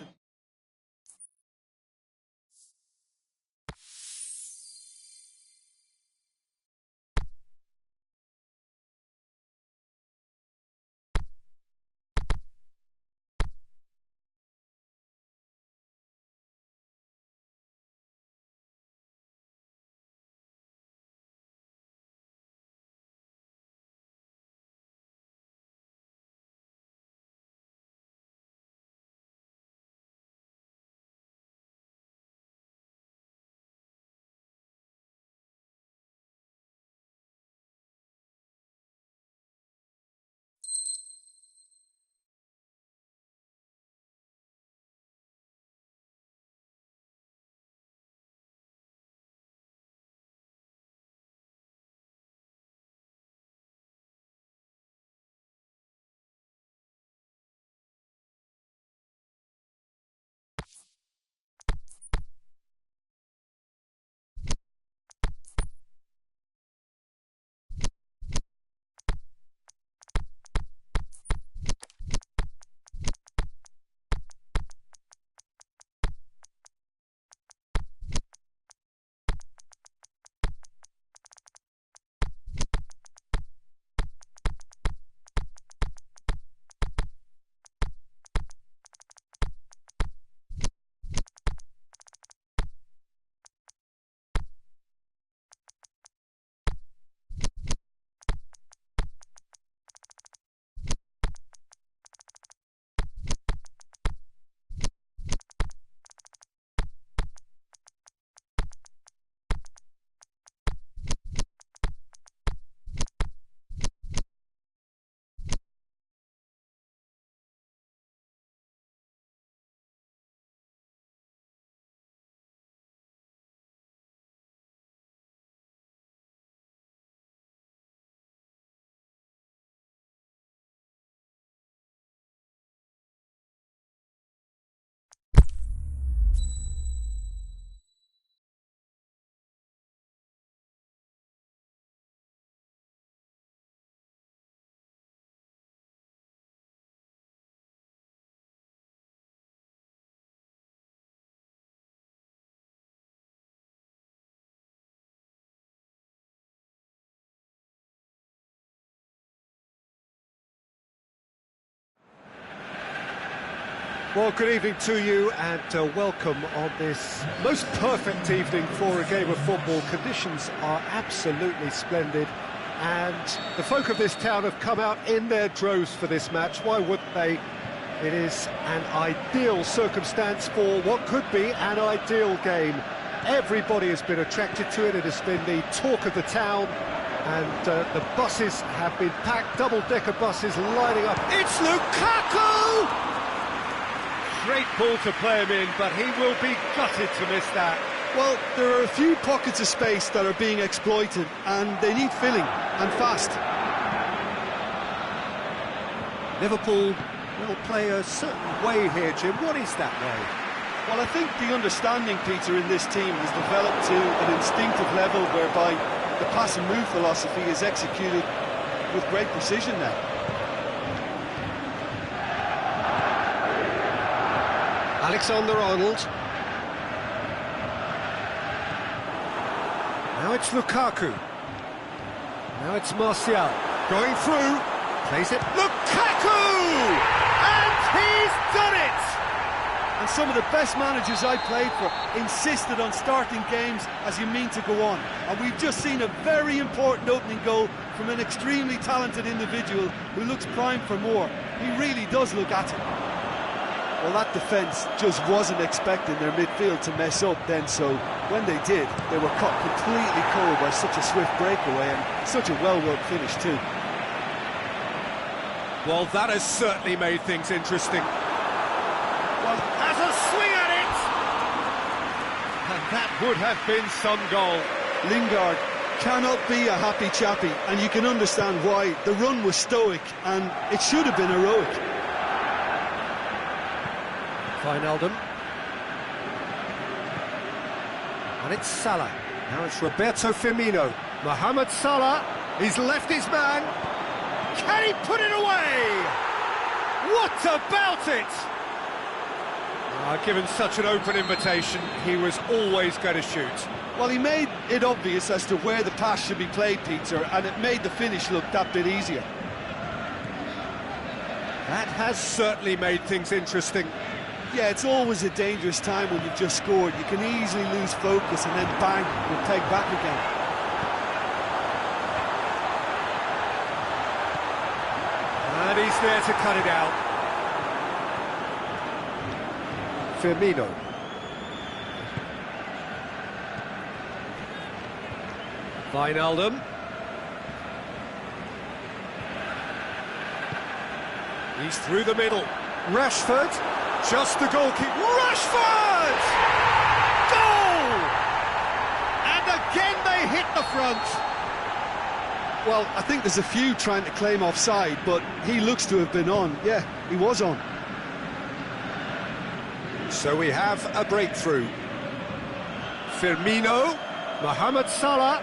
Well, good evening to you and welcome on this most perfect evening for a game of football. Conditions are absolutely splendid and the folk of this town have come out in their droves for this match. Why wouldn't they? It is an ideal circumstance for what could be an ideal game. Everybody has been attracted to it. It has been the talk of the town and the buses have been packed, double-decker buses lining up. It's Lukaku! Great ball to play him in, but he will be gutted to miss that. Well, there are a few pockets of space that are being exploited, and they need filling, and fast. Liverpool will play a certain way here, Jim. What is that way? Well, I think the understanding, Peter, in this team has developed to an instinctive level whereby the pass and move philosophy is executed with great precision now. Alexander-Arnold. Now it's Lukaku. Now it's Martial. Going through. Plays it. Lukaku! And he's done it! And some of the best managers I played for insisted on starting games as you mean to go on. And we've just seen a very important opening goal from an extremely talented individual who looks primed for more. He really does look at it. Well, that defence just wasn't expecting their midfield to mess up then, so when they did, they were caught completely cold by such a swift breakaway and such a well-worked finish too. Well, that has certainly made things interesting. Well, has a swing at it! And that would have been some goal. Lingard cannot be a happy chappy, and you can understand why. The run was stoic, and it should have been heroic. Wijnaldum. And it's Salah. Now it's Roberto Firmino. Mohamed Salah, he's left his man. Can he put it away? What about it? Given such an open invitation, he was always going to shoot. Well, he made it obvious as to where the pass should be played, Peter, and it made the finish look that bit easier. That has certainly made things interesting. Yeah, it's always a dangerous time when you've just scored. You can easily lose focus and then bang, you're pegged back again. And he's there to cut it out. Firmino. Wijnaldum. He's through the middle. Rashford. Just the goalkeeper. Rashford! Goal! And again they hit the front. Well, I think there's a few trying to claim offside, but he looks to have been on. Yeah, he was on. So we have a breakthrough. Firmino, Mohamed Salah.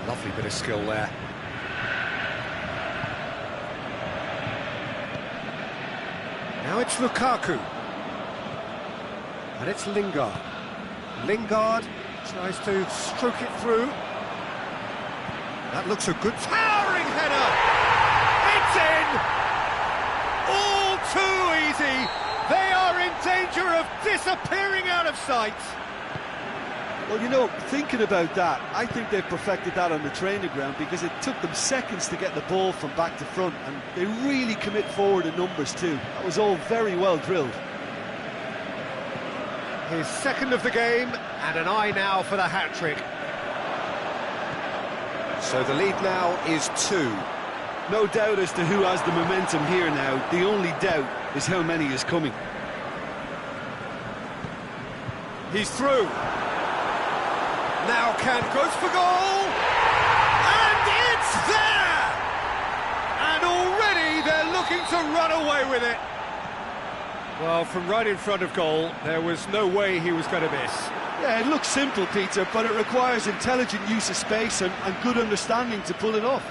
Lovely bit of skill there. Now it's Lukaku. And it's Lingard. Lingard tries to stroke it through. That looks a good towering header. It's in! All too easy. They are in danger of disappearing out of sight. Well, you know, thinking about that, I think they've perfected that on the training ground because it took them seconds to get the ball from back to front, and they really commit forward in numbers too. That was all very well drilled. His second of the game, and an eye now for the hat-trick. So the lead now is 2. No doubt as to who has the momentum here now. The only doubt is how many is coming. He's through. Now goes for goal, and it's there! And already they're looking to run away with it. Well, from right in front of goal, there was no way he was going to miss. Yeah, it looks simple, Peter, but it requires intelligent use of space and good understanding to pull it off.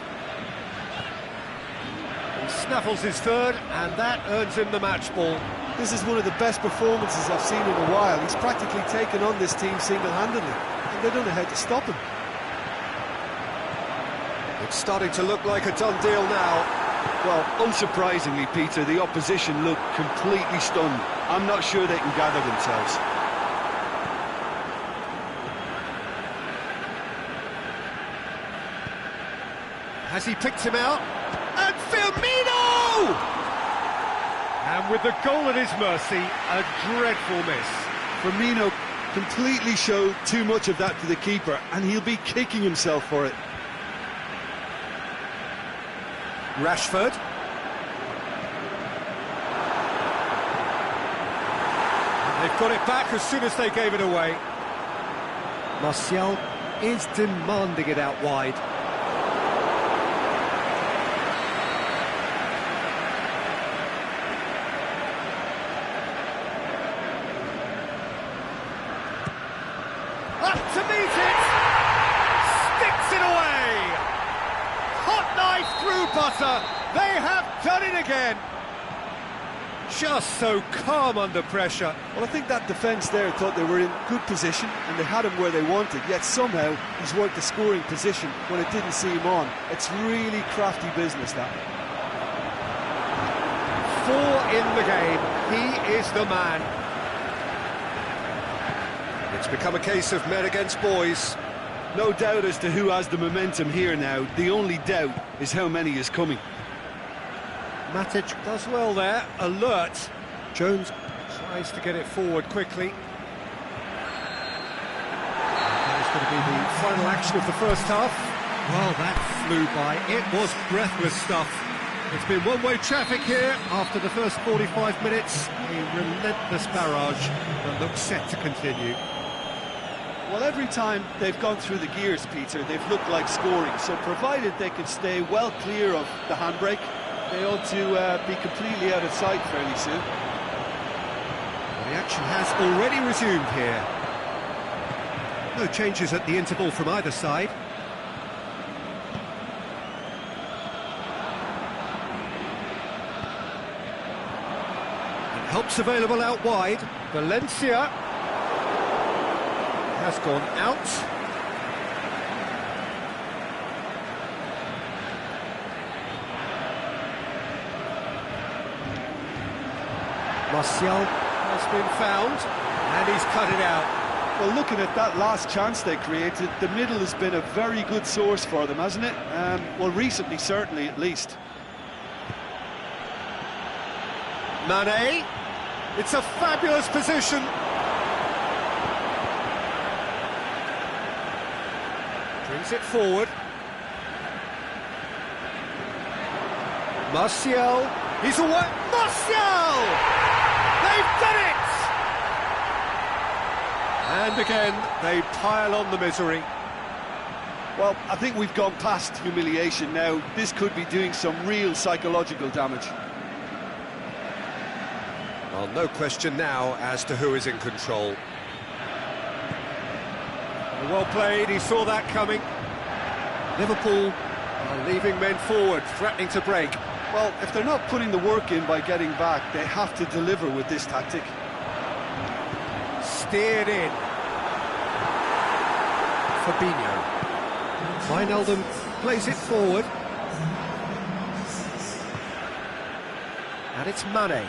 He snaffles his third, and that earns him the match ball. This is one of the best performances I've seen in a while. He's practically taken on this team single-handedly. They don't know how to stop him. It's starting to look like a done deal now. Well, unsurprisingly, Peter, the opposition look completely stunned. I'm not sure they can gather themselves. Has he picked him out? And Firmino! And with the goal at his mercy, a dreadful miss. Firmino completely showed too much of that to the keeper, and he'll be kicking himself for it. Rashford. And they've got it back as soon as they gave it away. Martial is demanding it out wide. Up to meet it! Sticks it away! Hot knife through butter! They have done it again! Just so calm under pressure. Well, I think that defence there thought they were in good position and they had him where they wanted, yet somehow he's worked the scoring position when it didn't see him on. It's really crafty business, that. 4 in the game. He is the man. It's become a case of men against boys. No doubt as to who has the momentum here now. The only doubt is how many is coming. Matic does well there, alert. Jones tries to get it forward quickly. That is going to be the final action of the first half. Well, that flew by. It was breathless stuff. It's been one-way traffic here after the first 45 minutes. A relentless barrage that looks set to continue. Well, every time they've gone through the gears, Peter, they've looked like scoring. So provided they can stay well clear of the handbrake, they ought to be completely out of sight fairly soon. Well, the action has already resumed here. No changes at the interval from either side. And help's available out wide. Valencia has gone out. Martial has been found, and he's cut it out. Well, looking at that last chance they created, the middle has been a very good source for them, hasn't it? Well, recently, certainly, at least. Mane, it's a fabulous position. Brings it forward. Martial, he's away. Martial! They've done it! And again, they pile on the misery. Well, I think we've gone past humiliation now. This could be doing some real psychological damage. Well, no question now as to who is in control. Well played, he saw that coming. Liverpool are leaving men forward, threatening to break. Well, if they're not putting the work in by getting back, they have to deliver with this tactic. Steered in. Fabinho. Wijnaldum plays it forward. And it's Mane.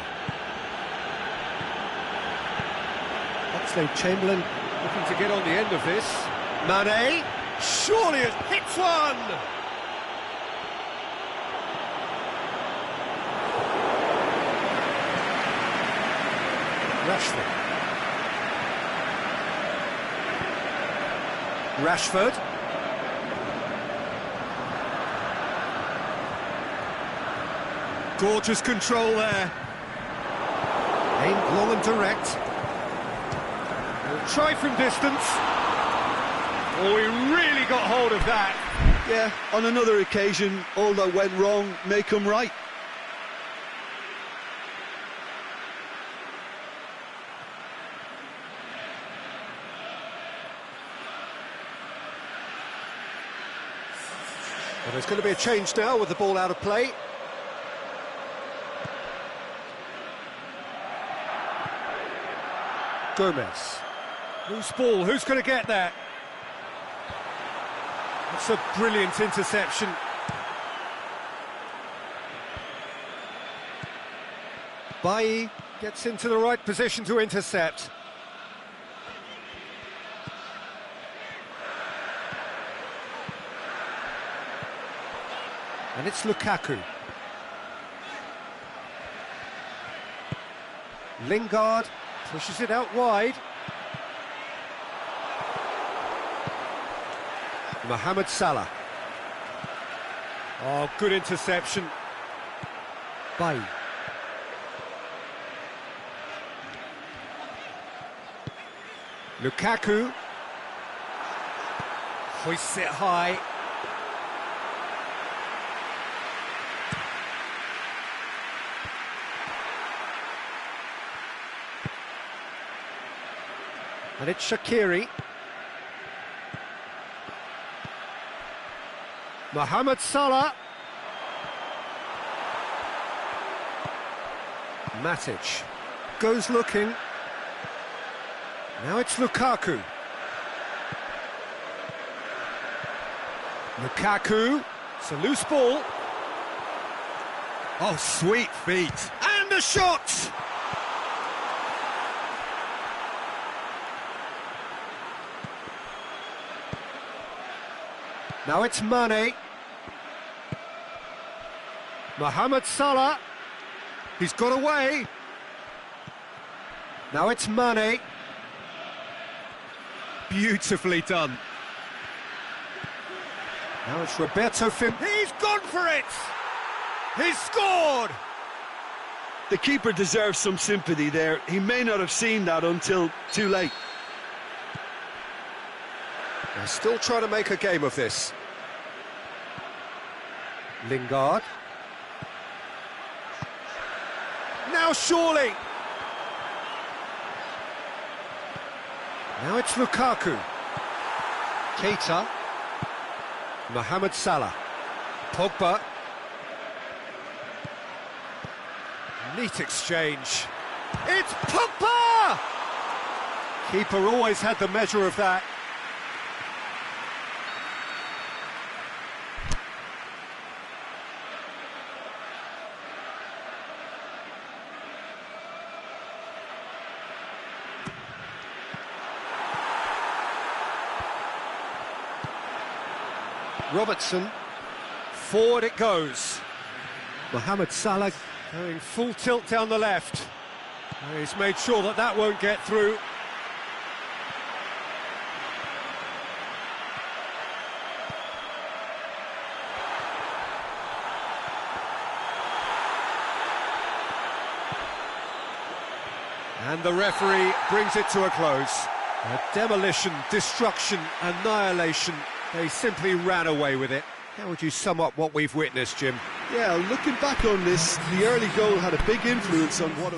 Oxlade-Chamberlain looking to get on the end of this. Mane, surely it hits one! Rashford. Gorgeous control there. Aimed long and direct. He'll try from distance. Oh, he really got hold of that. Yeah, on another occasion, all that went wrong may come right. Well, there's going to be a change now with the ball out of play. Gomez. Loose ball, who's going to get that? It's a brilliant interception. Bailly gets into the right position to intercept. And it's Lukaku. Lingard pushes it out wide. Mohamed Salah. Oh, good interception. Bailly. Lukaku. Hoists it high. And it's Shaqiri. Mohamed Salah. Matic goes looking. Now it's Lukaku. Lukaku. It's a loose ball. Oh, sweet feet. And a shot! Now it's Mane. Mohamed Salah. He's got away. Now it's Mane. Beautifully done. Now it's Roberto Firmino. He's gone for it! He's scored! The keeper deserves some sympathy there. He may not have seen that until too late. They're still trying to make a game of this. Lingard. Now surely! Now it's Lukaku. Keita. Mohamed Salah. Pogba. Neat exchange. It's Pogba! Keeper always had the measure of that. Robertson, forward it goes. Mohamed Salah going full tilt down the left. He's made sure that that won't get through. And the referee brings it to a close. A demolition, destruction, annihilation. They simply ran away with it. How would you sum up what we've witnessed, Jim? Yeah, looking back on this, the early goal had a big influence on what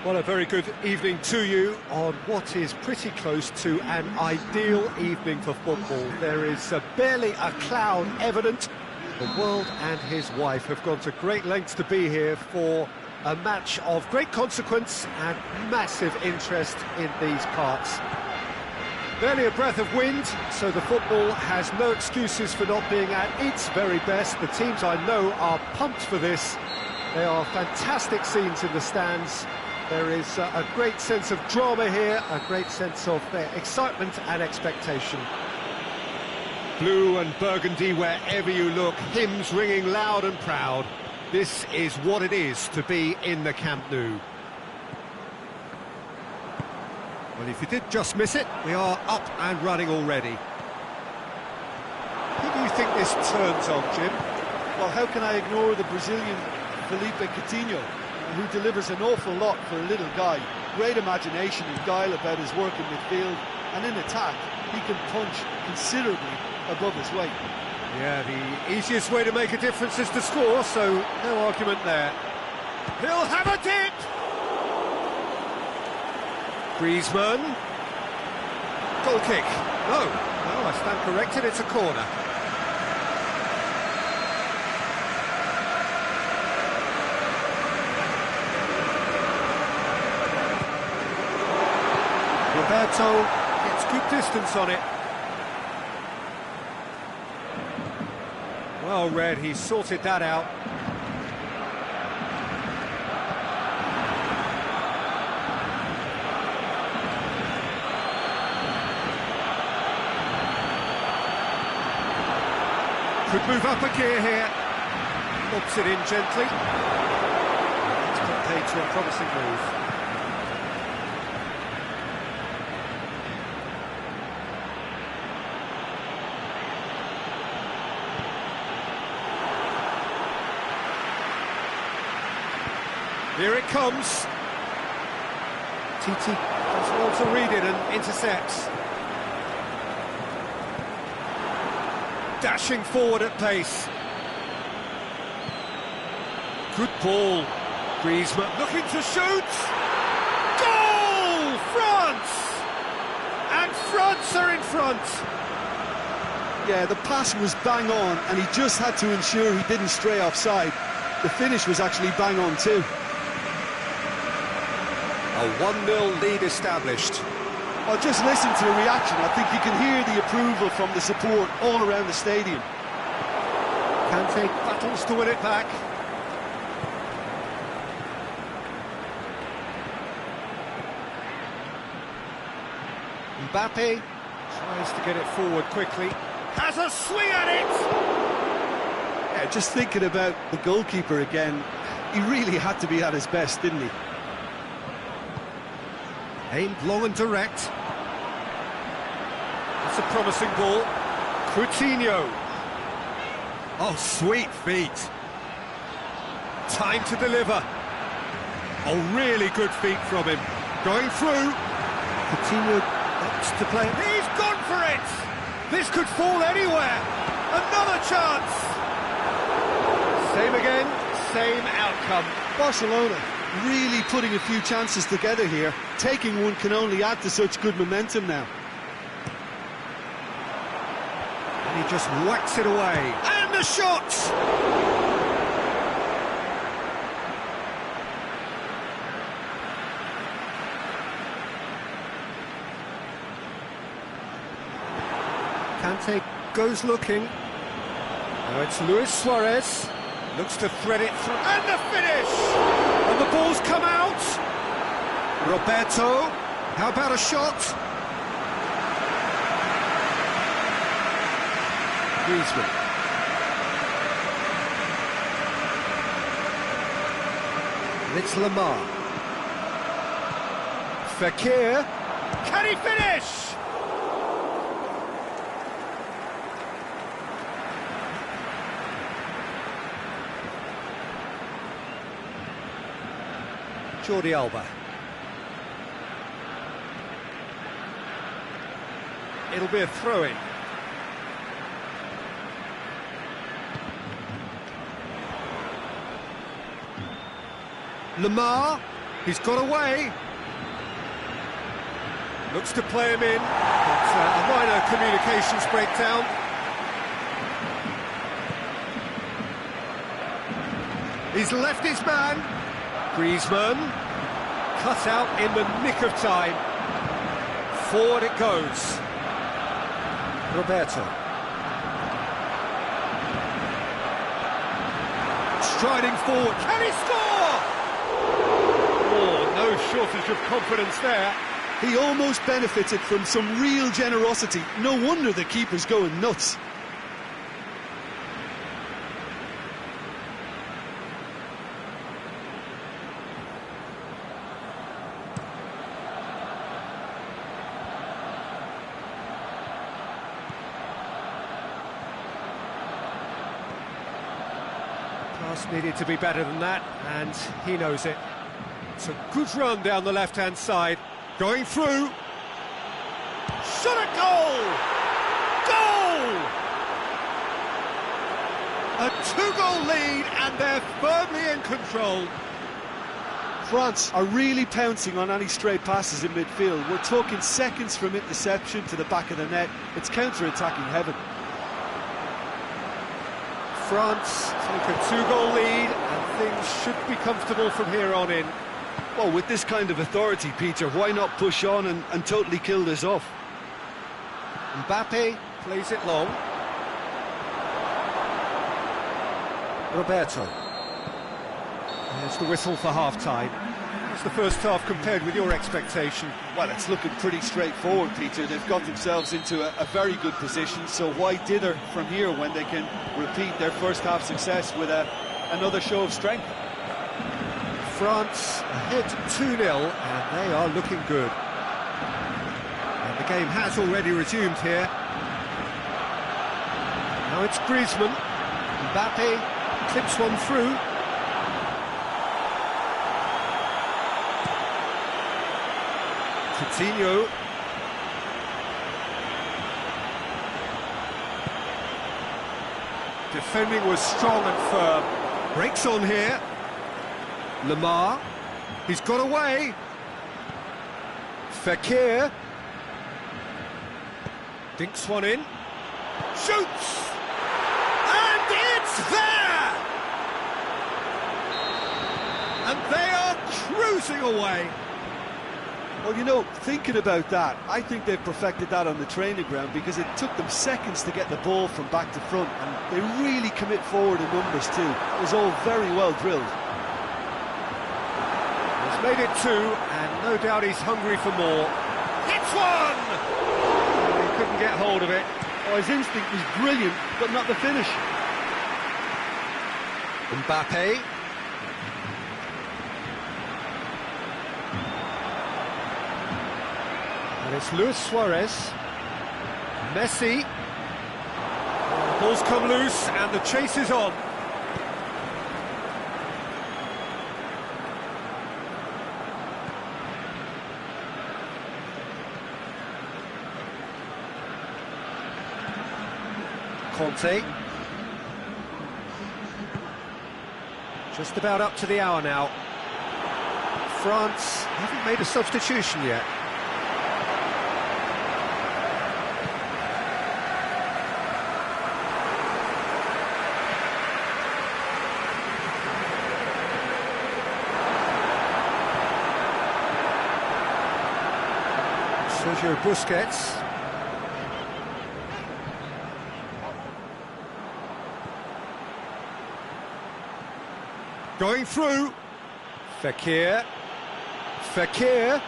Well, a very good evening to you on what is pretty close to an ideal evening for football. There is barely a cloud evident. The world and his wife have gone to great lengths to be here for a match of great consequence and massive interest in these parts. Barely a breath of wind, so the football has no excuses for not being at its very best. The teams I know are pumped for this. There are fantastic scenes in the stands. There is a great sense of drama here, a great sense of excitement and expectation. Blue and burgundy wherever you look, hymns ringing loud and proud. This is what it is to be in the Camp Nou. Well, if you did just miss it, we are up and running already. Who do you think this turns on, Jim? Well, how can I ignore the Brazilian Felipe Coutinho, who delivers an awful lot for a little guy. Great imagination and guile about his work in midfield, and in attack, he can punch considerably above his weight. Yeah, the easiest way to make a difference is to score, so no argument there. He'll have a dip! Griezmann. Goal kick. No, I stand corrected, it's a corner. Roberto gets good distance on it. Well read, he sorted that out. Could move up a gear here. Lobs it in gently. It's got paid to a promising move. Here it comes. Titi does well to read it and intercepts. Dashing forward at pace. Good ball. Griezmann looking to shoot. Goal! France! And France are in front. Yeah, the pass was bang on, and he just had to ensure he didn't stray offside. The finish was actually bang on too. A 1-0 lead established. Well, just listen to the reaction. I think you can hear the approval from the support all around the stadium. Kante battles to win it back. Mbappe tries to get it forward quickly. Has a swing at it! Yeah, just thinking about the goalkeeper again, he really had to be at his best, didn't he? Aimed long and direct. That's a promising ball. Coutinho. Oh, sweet feet. Time to deliver. Oh, really good feet from him. Going through. Coutinho opts to play. He's gone for it! This could fall anywhere. Another chance. Same again, same outcome. Barcelona really putting a few chances together here. Taking one can only add to such good momentum now. And he just whacks it away. And the shot! Kante goes looking. Now it's Luis Suarez. Looks to thread it through. And the finish! And the ball's come out. Roberto. How about a shot? Griezmann. And it's Lamar. Fekir. Can he finish? Jordi Alba. It'll be a throw-in. Lamar. He's got away. Looks to play him in, but a minor communications breakdown. He's left his man. Griezmann, cut out in the nick of time. Forward it goes. Roberto. Striding forward, can he score? Oh, no shortage of confidence there. He almost benefited from some real generosity. No wonder the keeper's going nuts. Pass needed to be better than that, and he knows it. It's a good run down the left-hand side. Going through. Shot at goal! Goal! A two-goal lead, and they're firmly in control. France are really pouncing on any stray passes in midfield. We're talking seconds from interception to the back of the net. It's counter-attacking heaven. France take a two-goal lead, and things should be comfortable from here on in. Well, with this kind of authority, Peter, why not push on and totally kill this off? Mbappe plays it long. Roberto. There's the whistle for half-time. It's the first half compared with your expectation. Well, it's looking pretty straightforward, Peter. They've got themselves into a very good position, so why dither from here when they can repeat their first half success with another show of strength? France ahead 2-0, and they are looking good. And the game has already resumed here. Now it's Griezmann. Mbappe clips one through. Coutinho. Defending was strong and firm. Breaks on here. Lamar, he's got away. Fekir dinks one in, shoots, and it's there! And they are cruising away. Well, you know, thinking about that, I think they've perfected that on the training ground because it took them seconds to get the ball from back to front, and they really commit forward in numbers too. It was all very well drilled. Made it 2, and no doubt he's hungry for more. Hits one! He couldn't get hold of it. Oh, his instinct was brilliant, but not the finish. Mbappe. And it's Luis Suarez. Messi. Ball's come loose, and the chase is on. Conte. Just about up to the hour now. France haven't made a substitution yet. Sergio Busquets. Going through. Fekir. Fekir.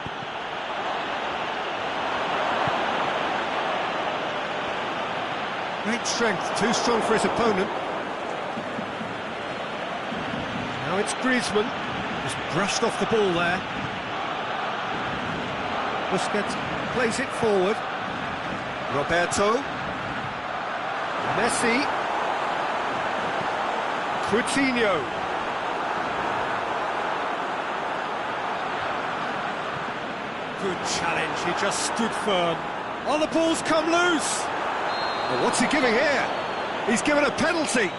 Great strength, too strong for his opponent. Now it's Griezmann. Just brushed off the ball there. Busquets plays it forward. Roberto. Messi. Coutinho. Good challenge, he just stood firm. Oh, the ball's come loose! Well, what's he giving here? He's given a penalty.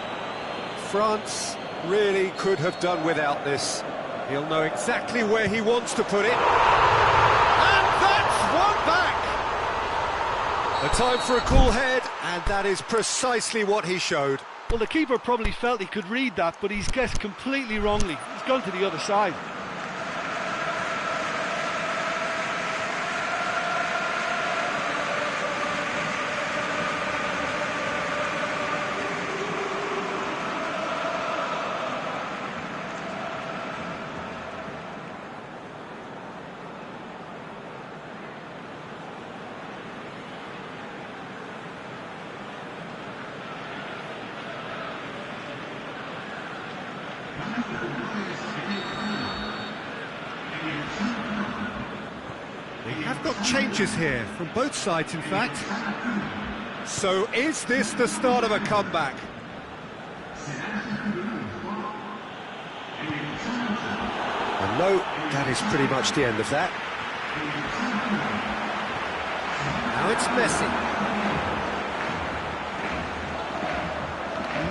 France really could have done without this. He'll know exactly where he wants to put it. And that's one back! A time for a cool head, and that is precisely what he showed. Well, the keeper probably felt he could read that, but he's guessed completely wrongly. He's gone to the other side. We have got changes here, from both sides in fact. So is this the start of a comeback? And no, that is pretty much the end of that. Now it's Messi.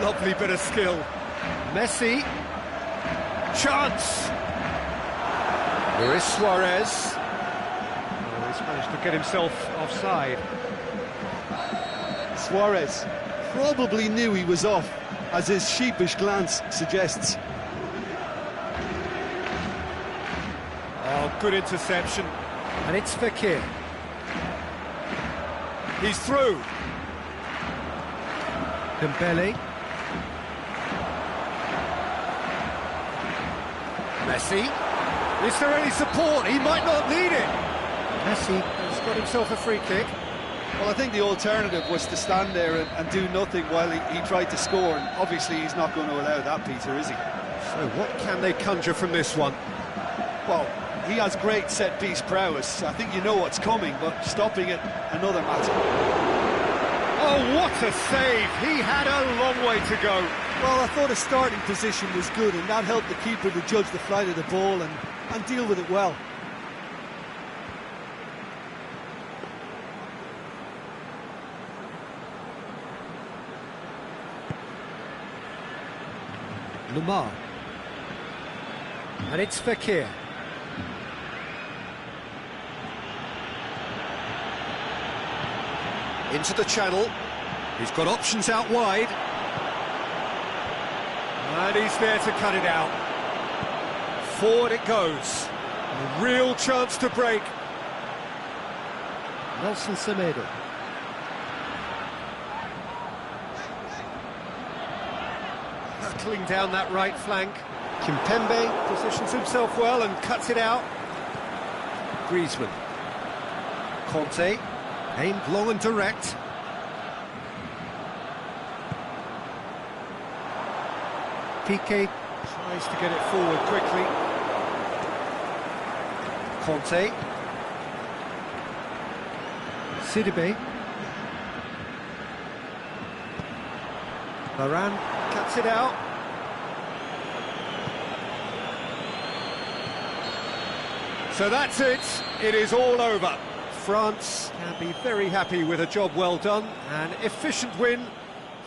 Lovely bit of skill. Messi. Chance. Luis Suarez. Oh, he's managed to get himself offside. Suarez probably knew he was off, as his sheepish glance suggests. Oh, good interception. And it's Fekir. He's through. Dembele. Messi. Is there any support? He might not need it. Messi has got himself a free kick. Well, I think the alternative was to stand there and do nothing while he tried to score, and obviously he's not going to allow that, Peter, is he? So what can they conjure from this one? Well, he has great set-piece prowess. I think you know what's coming, but stopping it, another matter. Oh, what a save! He had a long way to go. Well, I thought his starting position was good, and that helped the keeper to judge the flight of the ball and deal with it well. Lamar. And it's Fekir. Into the channel. He's got options out wide. And he's there to cut it out. Forward it goes. A real chance to break. Nelson Semedo. Hurtling down that right flank. Kimpembe positions himself well and cuts it out. Griezmann. Conte. Aimed long and direct. Piqué tries to get it forward quickly. Conte. Sidibe. Varane cuts it out. So that's it. It is all over. France can be very happy with a job well done, an efficient win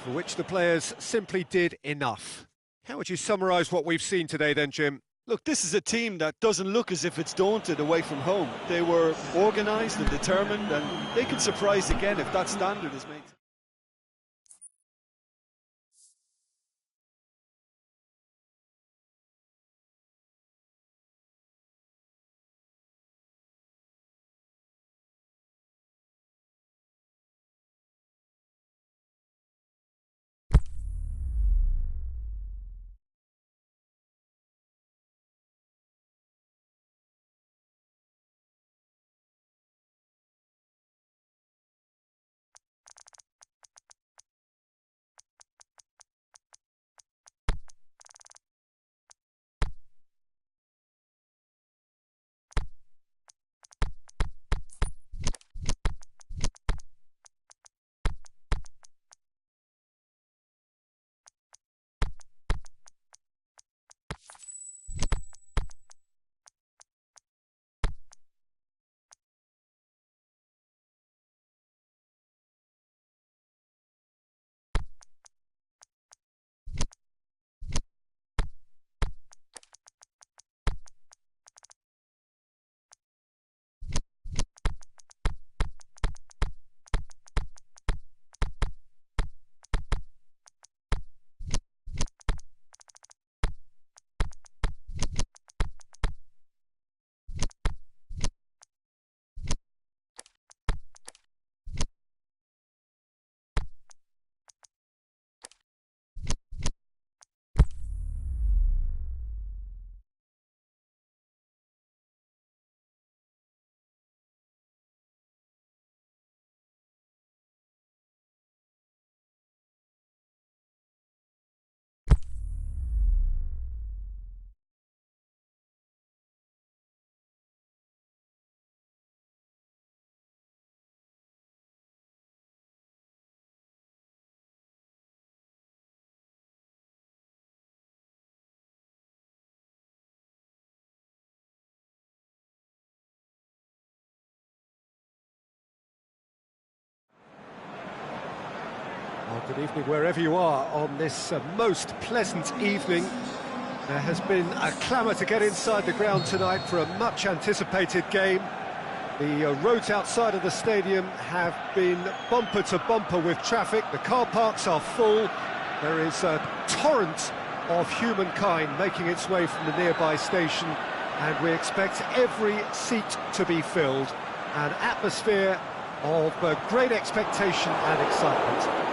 for which the players simply did enough. How would you summarise what we've seen today then, Jim? Look, this is a team that doesn't look as if it's daunted away from home. They were organised and determined, and they can surprise again if that standard is made. Well, good evening wherever you are on this most pleasant evening. There has been a clamour to get inside the ground tonight for a much-anticipated game. The roads outside of the stadium have been bumper to bumper with traffic. The car parks are full. There is a torrent of humankind making its way from the nearby station, and we expect every seat to be filled. An atmosphere of great expectation and excitement.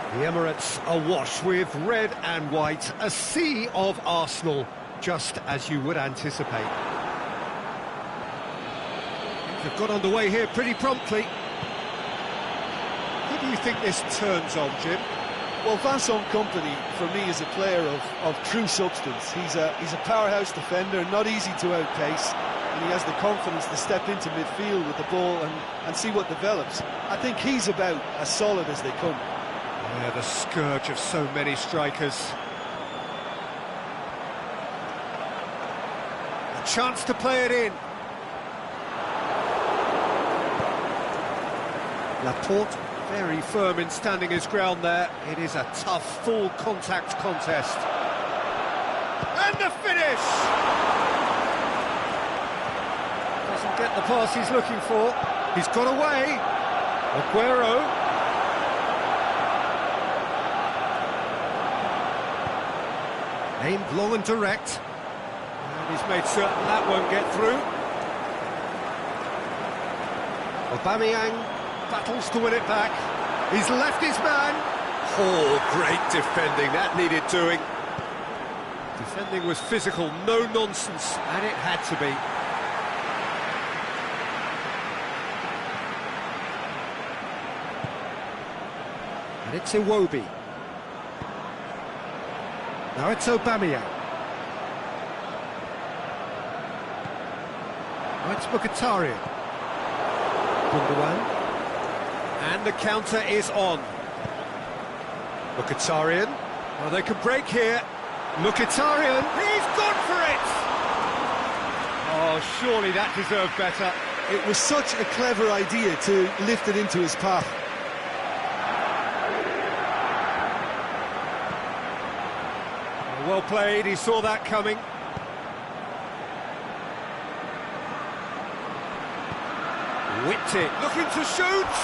The Emirates awash with red and white, a sea of Arsenal, just as you would anticipate. They've got underway here pretty promptly. Who do you think this turns on, Jim? Well, Vincent Kompany, for me, is a player of true substance. He's a powerhouse defender, not easy to outpace, and he has the confidence to step into midfield with the ball and see what develops. I think he's about as solid as they come. Yeah, the scourge of so many strikers. A chance to play it in. Laporte, very firm in standing his ground there. It is a tough, full-contact contest. And the finish! Doesn't get the pass he's looking for. He's got away. Aguero. Aimed long and direct. And he's made certain that won't get through. Aubameyang battles to win it back. He's left his man. Oh, great defending. That needed doing. Defending was physical, no nonsense, and it had to be. And it's Iwobi. Now it's Aubameyang. Now it's Mkhitaryan. Gundogan. And the counter is on. Mkhitaryan. Well, they could break here. Mkhitaryan. He's gone for it! Oh, surely that deserved better. It was such a clever idea to lift it into his path. Well played, he saw that coming. Whipped it, looking to shoot!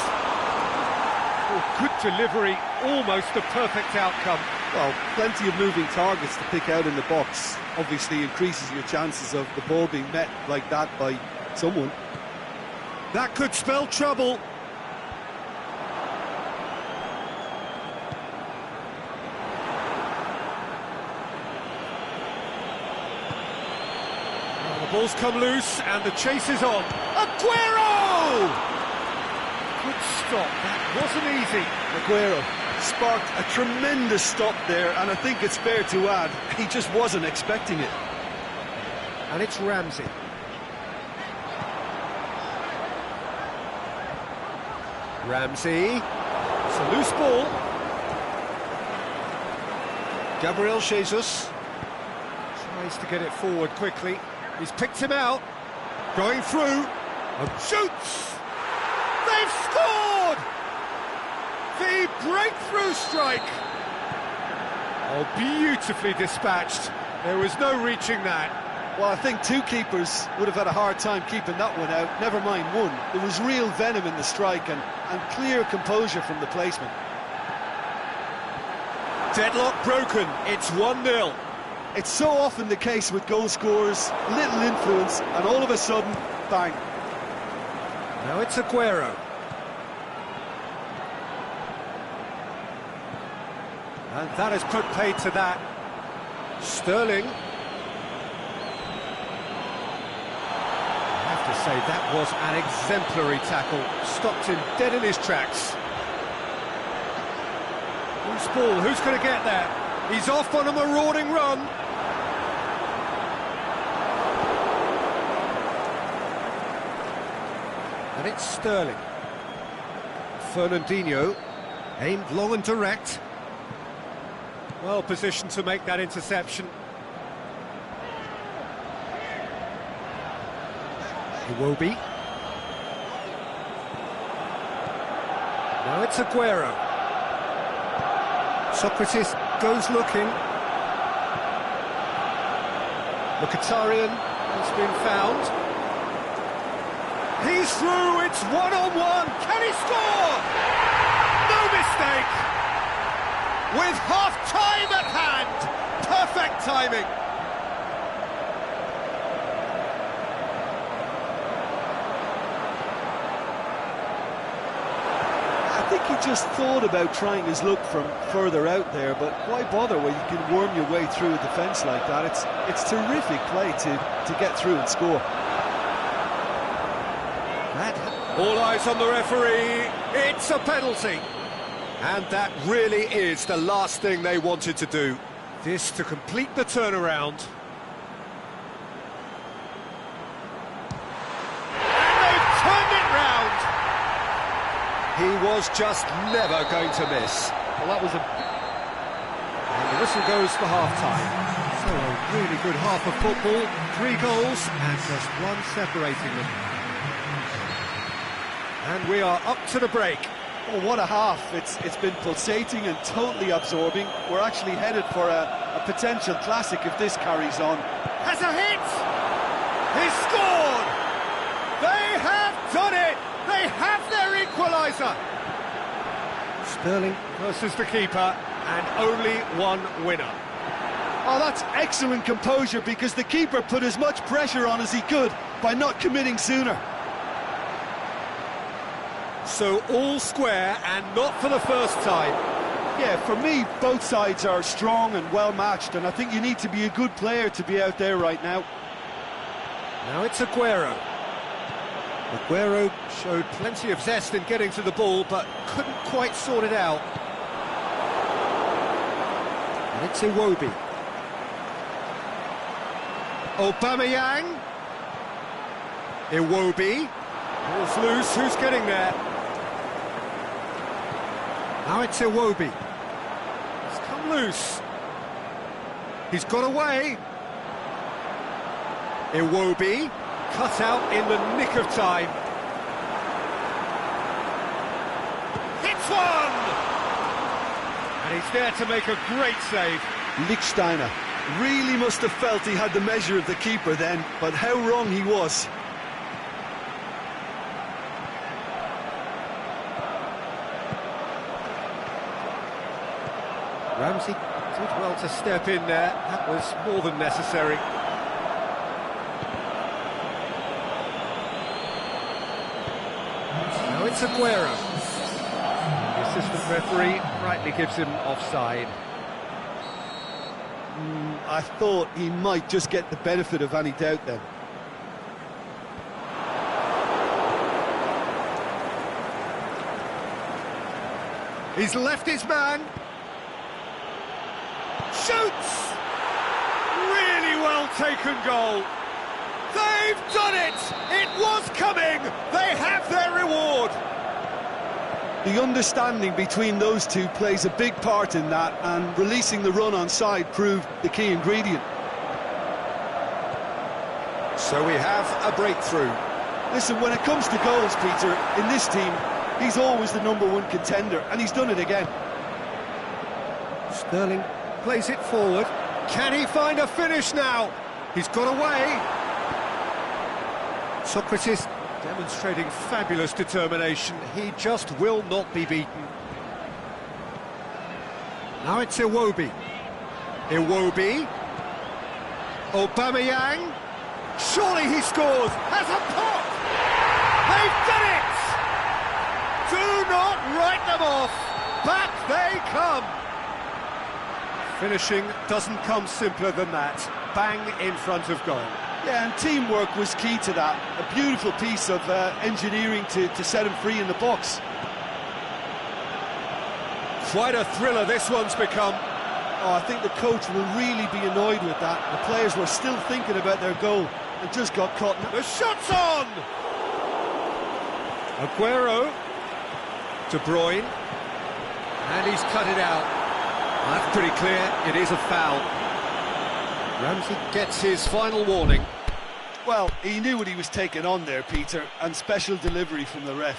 Oh, good delivery, almost a perfect outcome. Well, plenty of moving targets to pick out in the box. Obviously increases your chances of the ball being met like that by someone. That could spell trouble. The ball's come loose and the chase is on. Aguero! Good stop, that wasn't easy. Aguero sparked a tremendous stop there, and I think it's fair to add, he just wasn't expecting it. And it's Ramsey. Ramsey. It's a loose ball. Gabriel Jesus tries to get it forward quickly. He's picked him out. Going through. And shoots! They've scored! The breakthrough strike! Oh, beautifully dispatched. There was no reaching that. Well, I think two keepers would have had a hard time keeping that one out, never mind one. There was real venom in the strike and clear composure from the placement. Deadlock broken, it's 1-0. It's so often the case with goal scorers, little influence, and all of a sudden, bang. Now it's Aguero. And that has put paid to that. Sterling. I have to say, that was an exemplary tackle. Stopped him dead in his tracks. Loose ball, who's going to get there? He's off on a marauding run. And it's Sterling. Fernandinho, aimed long and direct. Well positioned to make that interception. Iwobi. Now it's Aguero. Socrates goes looking. Mkhitaryan has been found. He's through, it's one-on-one. Can he score? No mistake! With half-time at hand. Perfect timing. I think he just thought about trying his luck from further out there, but why bother when you can worm your way through a defence like that? It's terrific play to get through and score. All eyes on the referee, it's a penalty. And that really is the last thing they wanted to do. This to complete the turnaround. And they've turned it round! He was just never going to miss. Well, that was a... And the whistle goes for half-time. So a really good half of football, 3 goals and just one separating them. And we are up to the break. Oh, what a half. It's been pulsating and totally absorbing. We're actually headed for a potential classic if this carries on. Has a hit! He's scored! They have done it! They have their equaliser! Sterling versus the keeper, and only one winner. Oh, that's excellent composure, because the keeper put as much pressure on as he could by not committing sooner. So all square, and not for the first time. Yeah, for me, both sides are strong and well-matched, and I think you need to be a good player to be out there right now. Now it's Aguero. Aguero showed plenty of zest in getting to the ball, but couldn't quite sort it out. And it's Iwobi. Aubameyang. Iwobi. Ball's loose, who's getting there? Now it's Iwobi. He's come loose. He's got away. Iwobi, cut out in the nick of time. Hits one! And he's there to make a great save. Lichtsteiner really must have felt he had the measure of the keeper then, but how wrong he was. Ramsey did well to step in there. That was more than necessary. Now it's Aguero. The assistant referee rightly gives him offside. I thought he might just get the benefit of any doubt then. He's left his man. Shoots! Really well taken goal. They've done it! It was coming! They have their reward! The understanding between those two plays a big part in that, and releasing the run on side proved the key ingredient. So we have a breakthrough. Listen, when it comes to goals, Peter, in this team, he's always the #1 contender, and he's done it again. Sterling plays it forward. Can he find a finish now? He's got away. Socrates demonstrating fabulous determination. He just will not be beaten. Now it's Iwobi. Iwobi. Aubameyang. Surely he scores. Has a pop. They've done it. Do not write them off. Back they come. Finishing doesn't come simpler than that. Bang in front of goal. Yeah, and teamwork was key to that. A beautiful piece of engineering to set him free in the box. Quite a thriller this one's become. Oh, I think the coach will really be annoyed with that. The players were still thinking about their goal and just got caught. The shot's on! Aguero. De Bruyne. And he's cut it out. That's pretty clear, it is a foul. Ramsey gets his final warning. Well, he knew what he was taking on there, Peter, and special delivery from the ref.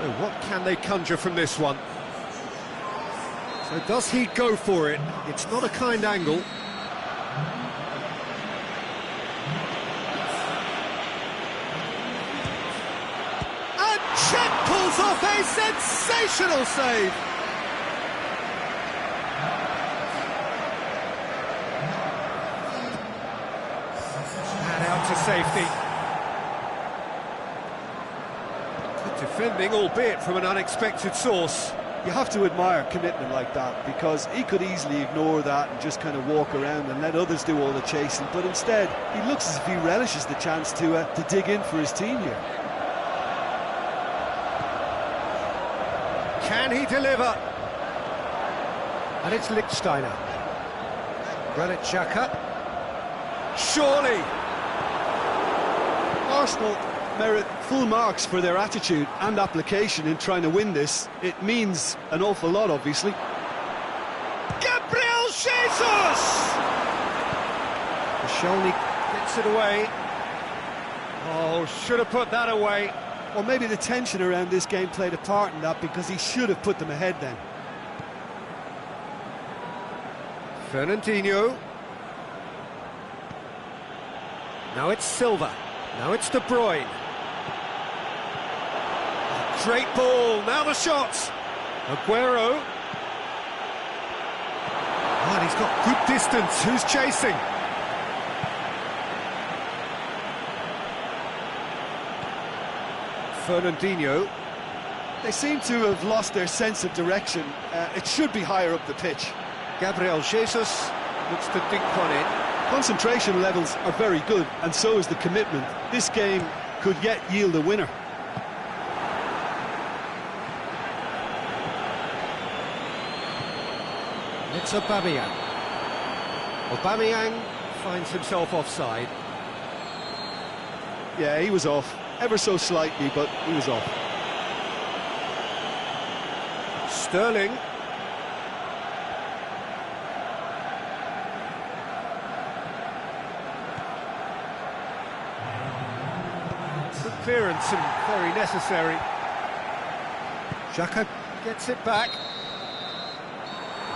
So what can they conjure from this one? So does he go for it? It's not a kind angle. And Chet pulls off a sensational save. And out to safety. Good defending, albeit from an unexpected source. You have to admire commitment like that, because he could easily ignore that and just kind of walk around and let others do all the chasing, but instead he looks as if he relishes the chance to dig in for his team here. Can he deliver? And it's Lichtsteiner. Granit Xhaka. Surely! Arsenal merit full marks for their attitude and application in trying to win this. It means an awful lot, obviously. Gabriel Jesus! Koscielny gets it away. Oh, should have put that away. Or maybe the tension around this game played a part in that, because he should have put them ahead then. Fernandinho. Now it's Silva. Now it's De Bruyne. Great ball, now the shot. Aguero. Oh, and he's got good distance. Who's chasing? Fernandinho. They seem to have lost their sense of direction. It should be higher up the pitch. Gabriel Jesus looks to dink one in. Concentration levels are very good, and so is the commitment. This game could yet yield a winner. It's Aubameyang. Aubameyang finds himself offside. Yeah, he was off. Ever so slightly, but he was off. Sterling. Good clearance and very necessary. Xhaka gets it back.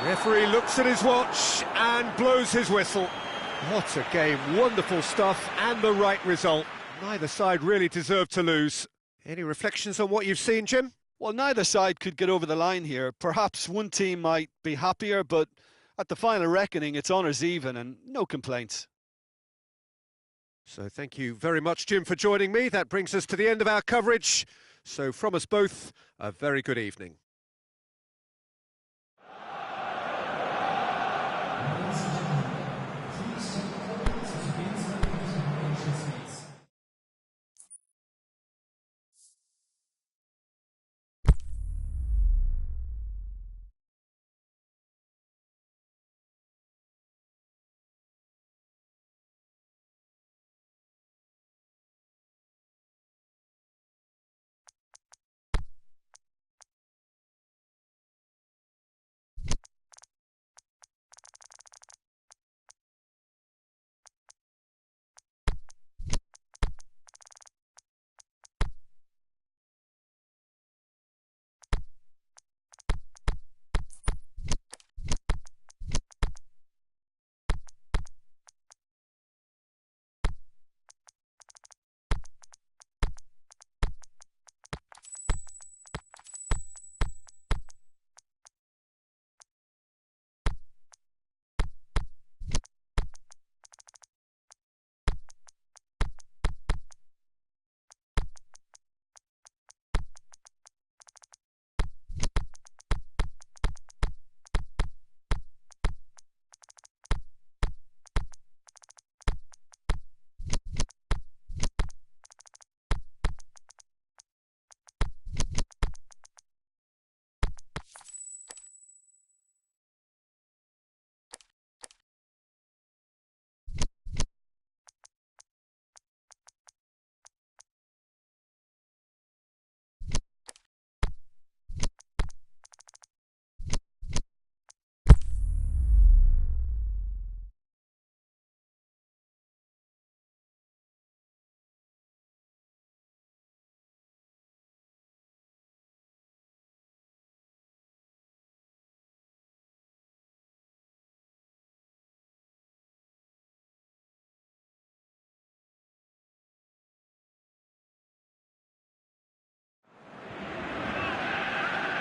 The referee looks at his watch and blows his whistle. What a game, wonderful stuff and the right result. Neither side really deserved to lose. Any reflections on what you've seen, Jim? Well, neither side could get over the line here. Perhaps one team might be happier, but at the final reckoning, it's honours even and no complaints. So thank you very much, Jim, for joining me. That brings us to the end of our coverage. So from us both, a very good evening.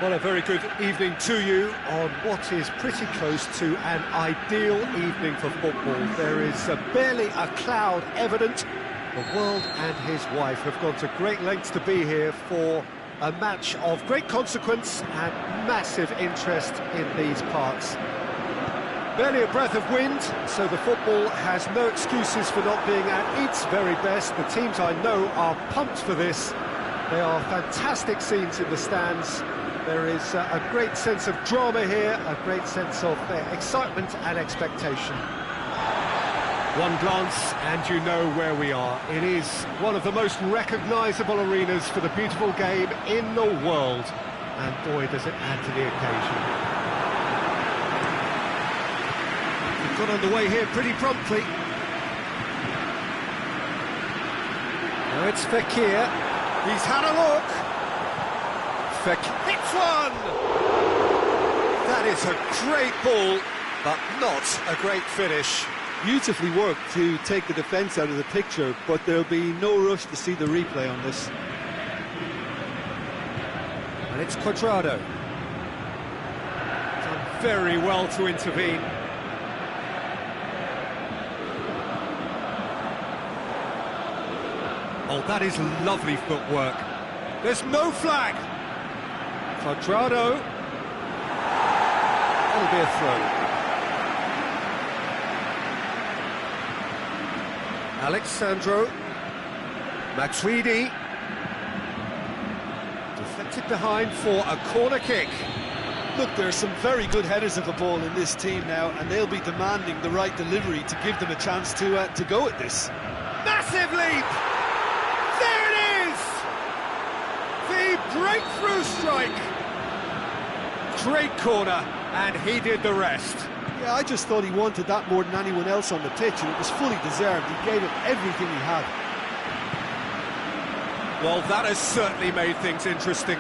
Well, a very good evening to you on what is pretty close to an ideal evening for football. There is barely a cloud evident. The world and his wife have gone to great lengths to be here for a match of great consequence and massive interest in these parts. Barely a breath of wind, so the football has no excuses for not being at its very best. The teams I know are pumped for this. They are fantastic scenes in the stands. There is a great sense of drama here, a great sense of excitement and expectation. One glance and you know where we are. It is one of the most recognisable arenas for the beautiful game in the world. And boy, does it add to the occasion. We've got underway here pretty promptly. Now it's Fekir. He's had a look. Fekir hits one! That is a great ball, but not a great finish. Beautifully worked to take the defence out of the picture, but there'll be no rush to see the replay on this. And it's Cuadrado. Done very well to intervene. Oh, that is lovely footwork. There's no flag. Cuadrado. That'll be a throw. Alexandro. Matuidi. Deflected behind for a corner kick. Look, there's some very good headers of the ball in this team now, and they'll be demanding the right delivery to give them a chance to go at this. Massive leap! There it is! The breakthrough strike! Great corner, and he did the rest. Yeah, I just thought he wanted that more than anyone else on the pitch, and it was fully deserved. He gave it everything he had. Well, that has certainly made things interesting.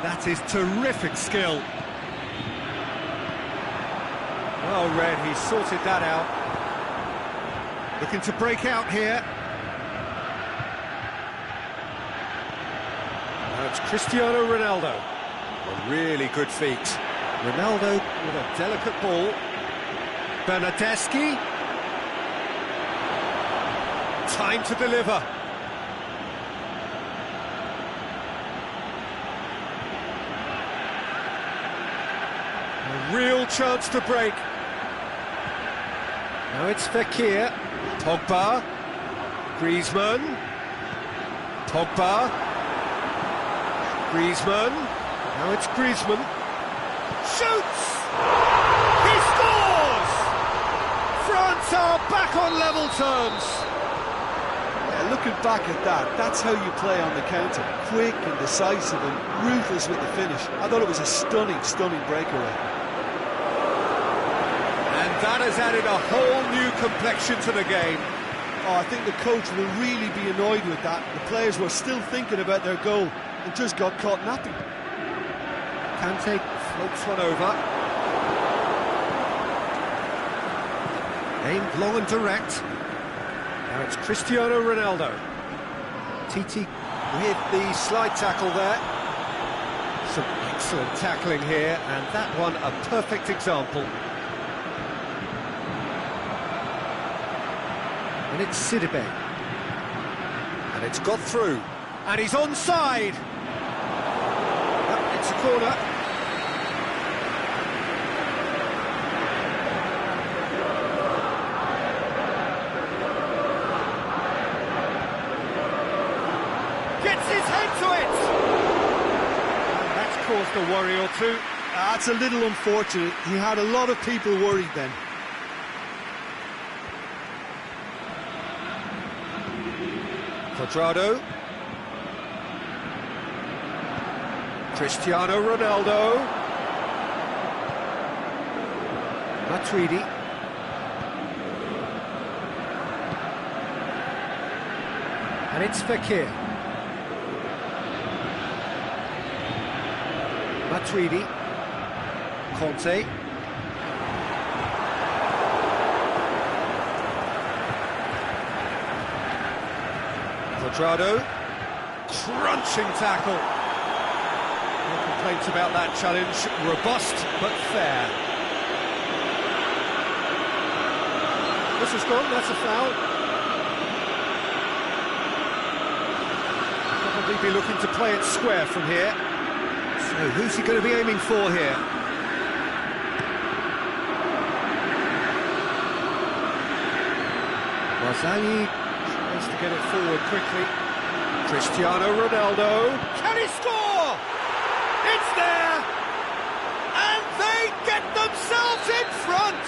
That is terrific skill. Well read, he sorted that out. Looking to break out here. Now it's Cristiano Ronaldo. A really good feat. Ronaldo with a delicate ball. Bernardeschi. Time to deliver. A real chance to break. Now it's Fekir. Pogba. Griezmann. Pogba. Griezmann. Now it's Griezmann. Shoots! He scores! France are back on level terms. Yeah, looking back at that, that's how you play on the counter. Quick and decisive and ruthless with the finish. I thought it was a stunning, stunning breakaway. And that has added a whole new complexion to the game. Oh, I think the coach will really be annoyed with that. The players were still thinking about their goal and just got caught napping. Kante floats one over. Aimed long and direct. Now it's Cristiano Ronaldo. Titi with the slide tackle there. Some excellent tackling here, and that one a perfect example. And it's Sidibe. And it's got through. And he's onside. It's a corner. Gets his head to it. And that's caused a worry or two. That's a little unfortunate. He had a lot of people worried then. Cuadrado. Cristiano Ronaldo. Matuidi. And it's Fekir. Matuidi. Conte. Cuadrado. crunching tackle. No complaints about that challenge. Robust but fair. This is gone, that's a foul. Probably be looking to play it square from here. So who's he going to be aiming for here? Marzaghi tries to get it forward quickly. Cristiano Ronaldo. Can he score? It's there! And they get themselves in front!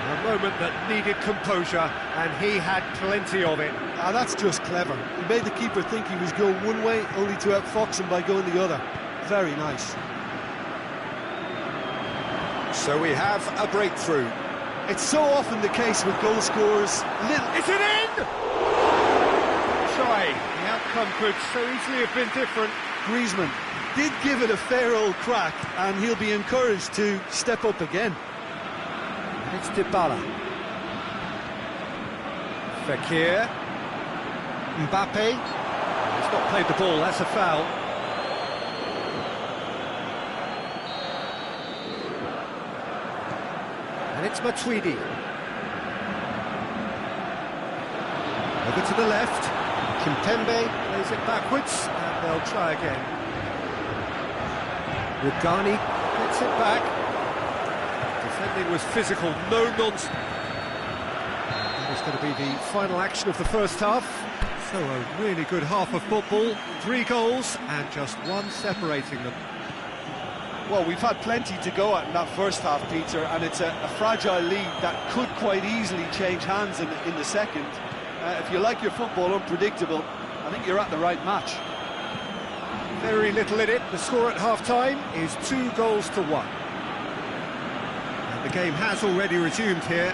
A moment that needed composure, and he had plenty of it. Ah, that's just clever. He made the keeper think he was going one way, only to outfox him by going the other. Very nice. So we have a breakthrough. It's so often the case with goal scorers. Is it in? Try. The outcome could so easily have been different. Griezmann did give it a fair old crack, and he'll be encouraged to step up again. It's Dybala. Fekir. Mbappe. He's not played the ball, that's a foul. And it's Matuidi. Over to the left. Kimpembe plays it backwards, and they'll try again. Rugani gets it back. Defending was physical, no nonsense. That is going to be the final action of the first half. So a really good half of football. 3 goals and just one separating them. Well, we've had plenty to go at in that first half, Peter, and it's a fragile lead that could quite easily change hands in the second. If you like your football unpredictable, I think you're at the right match. Very little in it. The score at half-time is 2 goals to 1. And the game has already resumed here.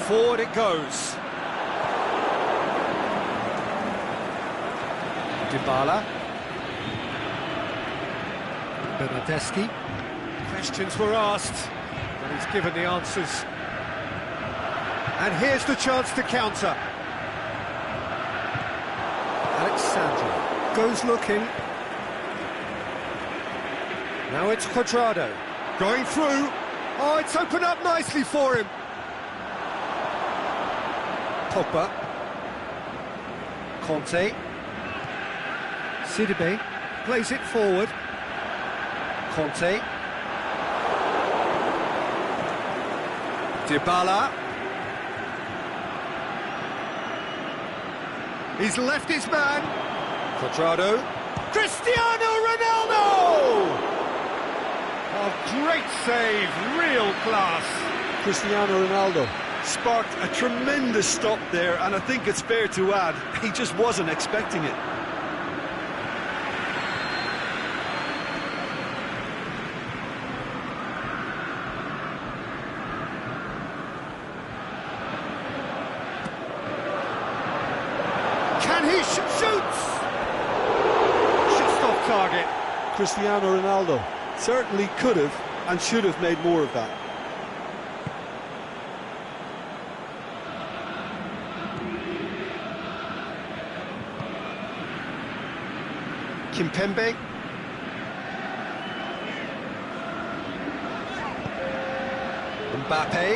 Forward it goes. Dybala. Bernardeschi. Questions were asked, but he's given the answers. And here's the chance to counter. Alexandra goes looking. Now it's Cuadrado. Going through. Oh, it's opened up nicely for him. Pogba. Conte. Sidibe plays it forward. Conte. Dybala. He's left his man. Cuadrado. Cristiano Ronaldo! Oh, great save, real class. Cristiano Ronaldo sparked a tremendous stop there, and I think it's fair to add, he just wasn't expecting it. Can he shoots? Just off target. Cristiano Ronaldo certainly could have and should have made more of that. Kimpembe. Mbappe.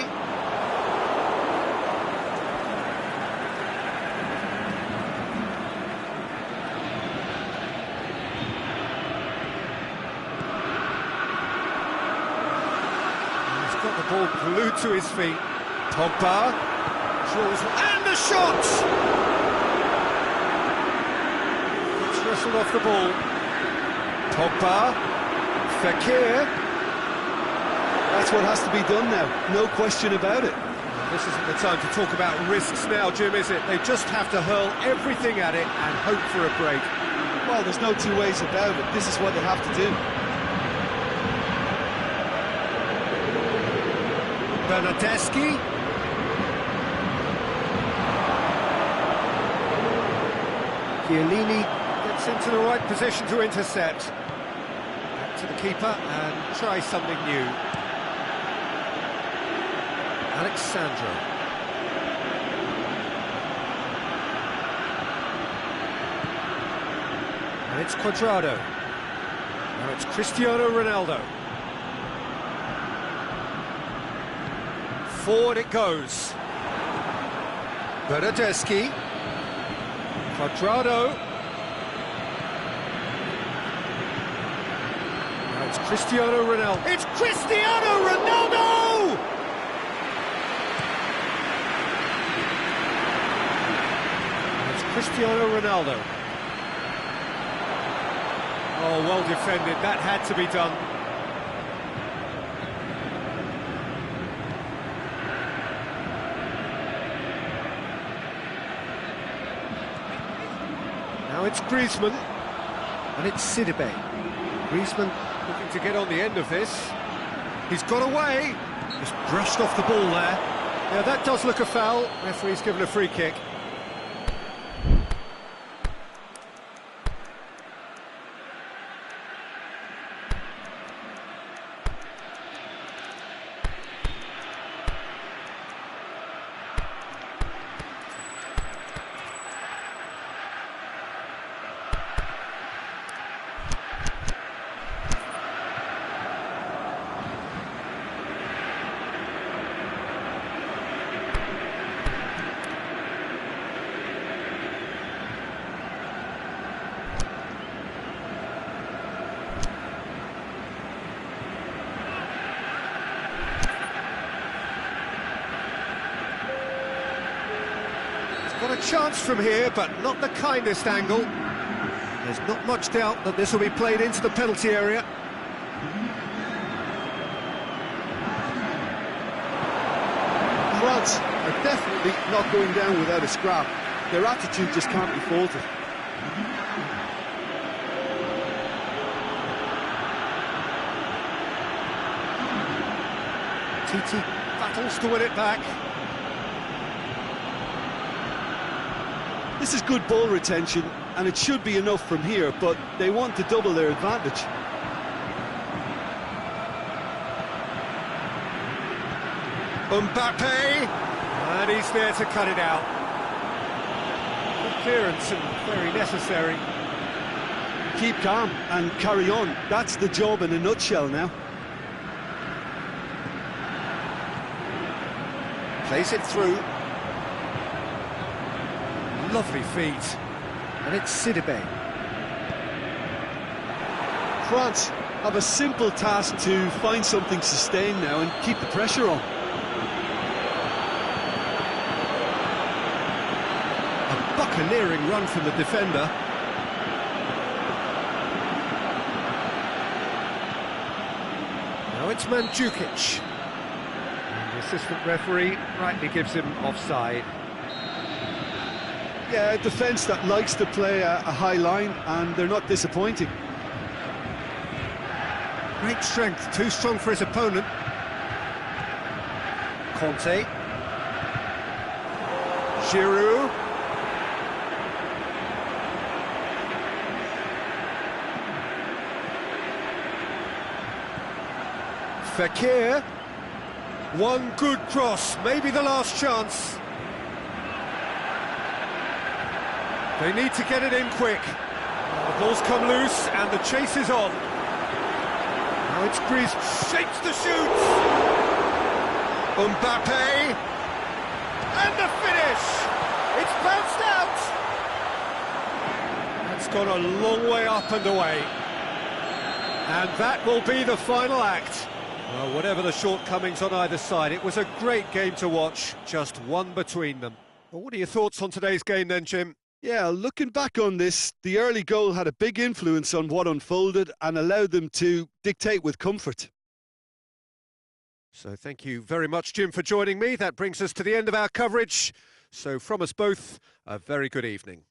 He's got the ball glued to his feet. Pogba. Draws, and the shot! Whistled off the ball. Pogba. Fekir. That's what has to be done now, no question about it. This isn't the time to talk about risks now, Jim, is it? They just have to hurl everything at it and hope for a break. Well, there's no 2 ways about it. This is what they have to do. Bernardeschi. Chiellini gets into the right position to intercept. Back to the keeper and try something new. Alexandra. And it's Cuadrado. Now it's Cristiano Ronaldo. Forward it goes. Bernardeschi. Cuadrado. Now it's Cristiano Ronaldo. It's Cristiano Ronaldo! Now it's Cristiano Ronaldo. Oh, well defended. That had to be done. Now it's Griezmann, and it's Sidibe. Griezmann looking to get on the end of this. He's got away. Just brushed off the ball there. Yeah, that does look a foul. Referee's given a free kick. Got a chance from here, but not the kindest angle. There's not much doubt that this will be played into the penalty area. France are definitely not going down without a scrap. Their attitude just can't be faulted. TT battles to win it back. This is good ball retention, and it should be enough from here, but they want to double their advantage. Mbappe, and he's there to cut it out. Good clearance and very necessary. Keep calm and carry on. That's the job in a nutshell now. Plays it through. Lovely feet. And it's Sidibe. France have a simple task to find something sustained now and keep the pressure on. A buccaneering run from the defender. Now it's Mandzukic. And the assistant referee rightly gives him offside. Yeah, a defence that likes to play a high line, and they're not disappointing. Great strength, too strong for his opponent. Conte. Giroud. Fekir. One good cross, maybe the last chance. They need to get it in quick. The ball's come loose and the chase is on. Now it's Griezmann, shapes the shoot. Mbappe. And the finish. It's bounced out. That's gone a long way up and away. And that will be the final act. Well, whatever the shortcomings on either side, it was a great game to watch, just one between them. Well, what are your thoughts on today's game then, Jim? Yeah, looking back on this, the early goal had a big influence on what unfolded and allowed them to dictate with comfort. So thank you very much, Jim, for joining me. That brings us to the end of our coverage. So from us both, a very good evening.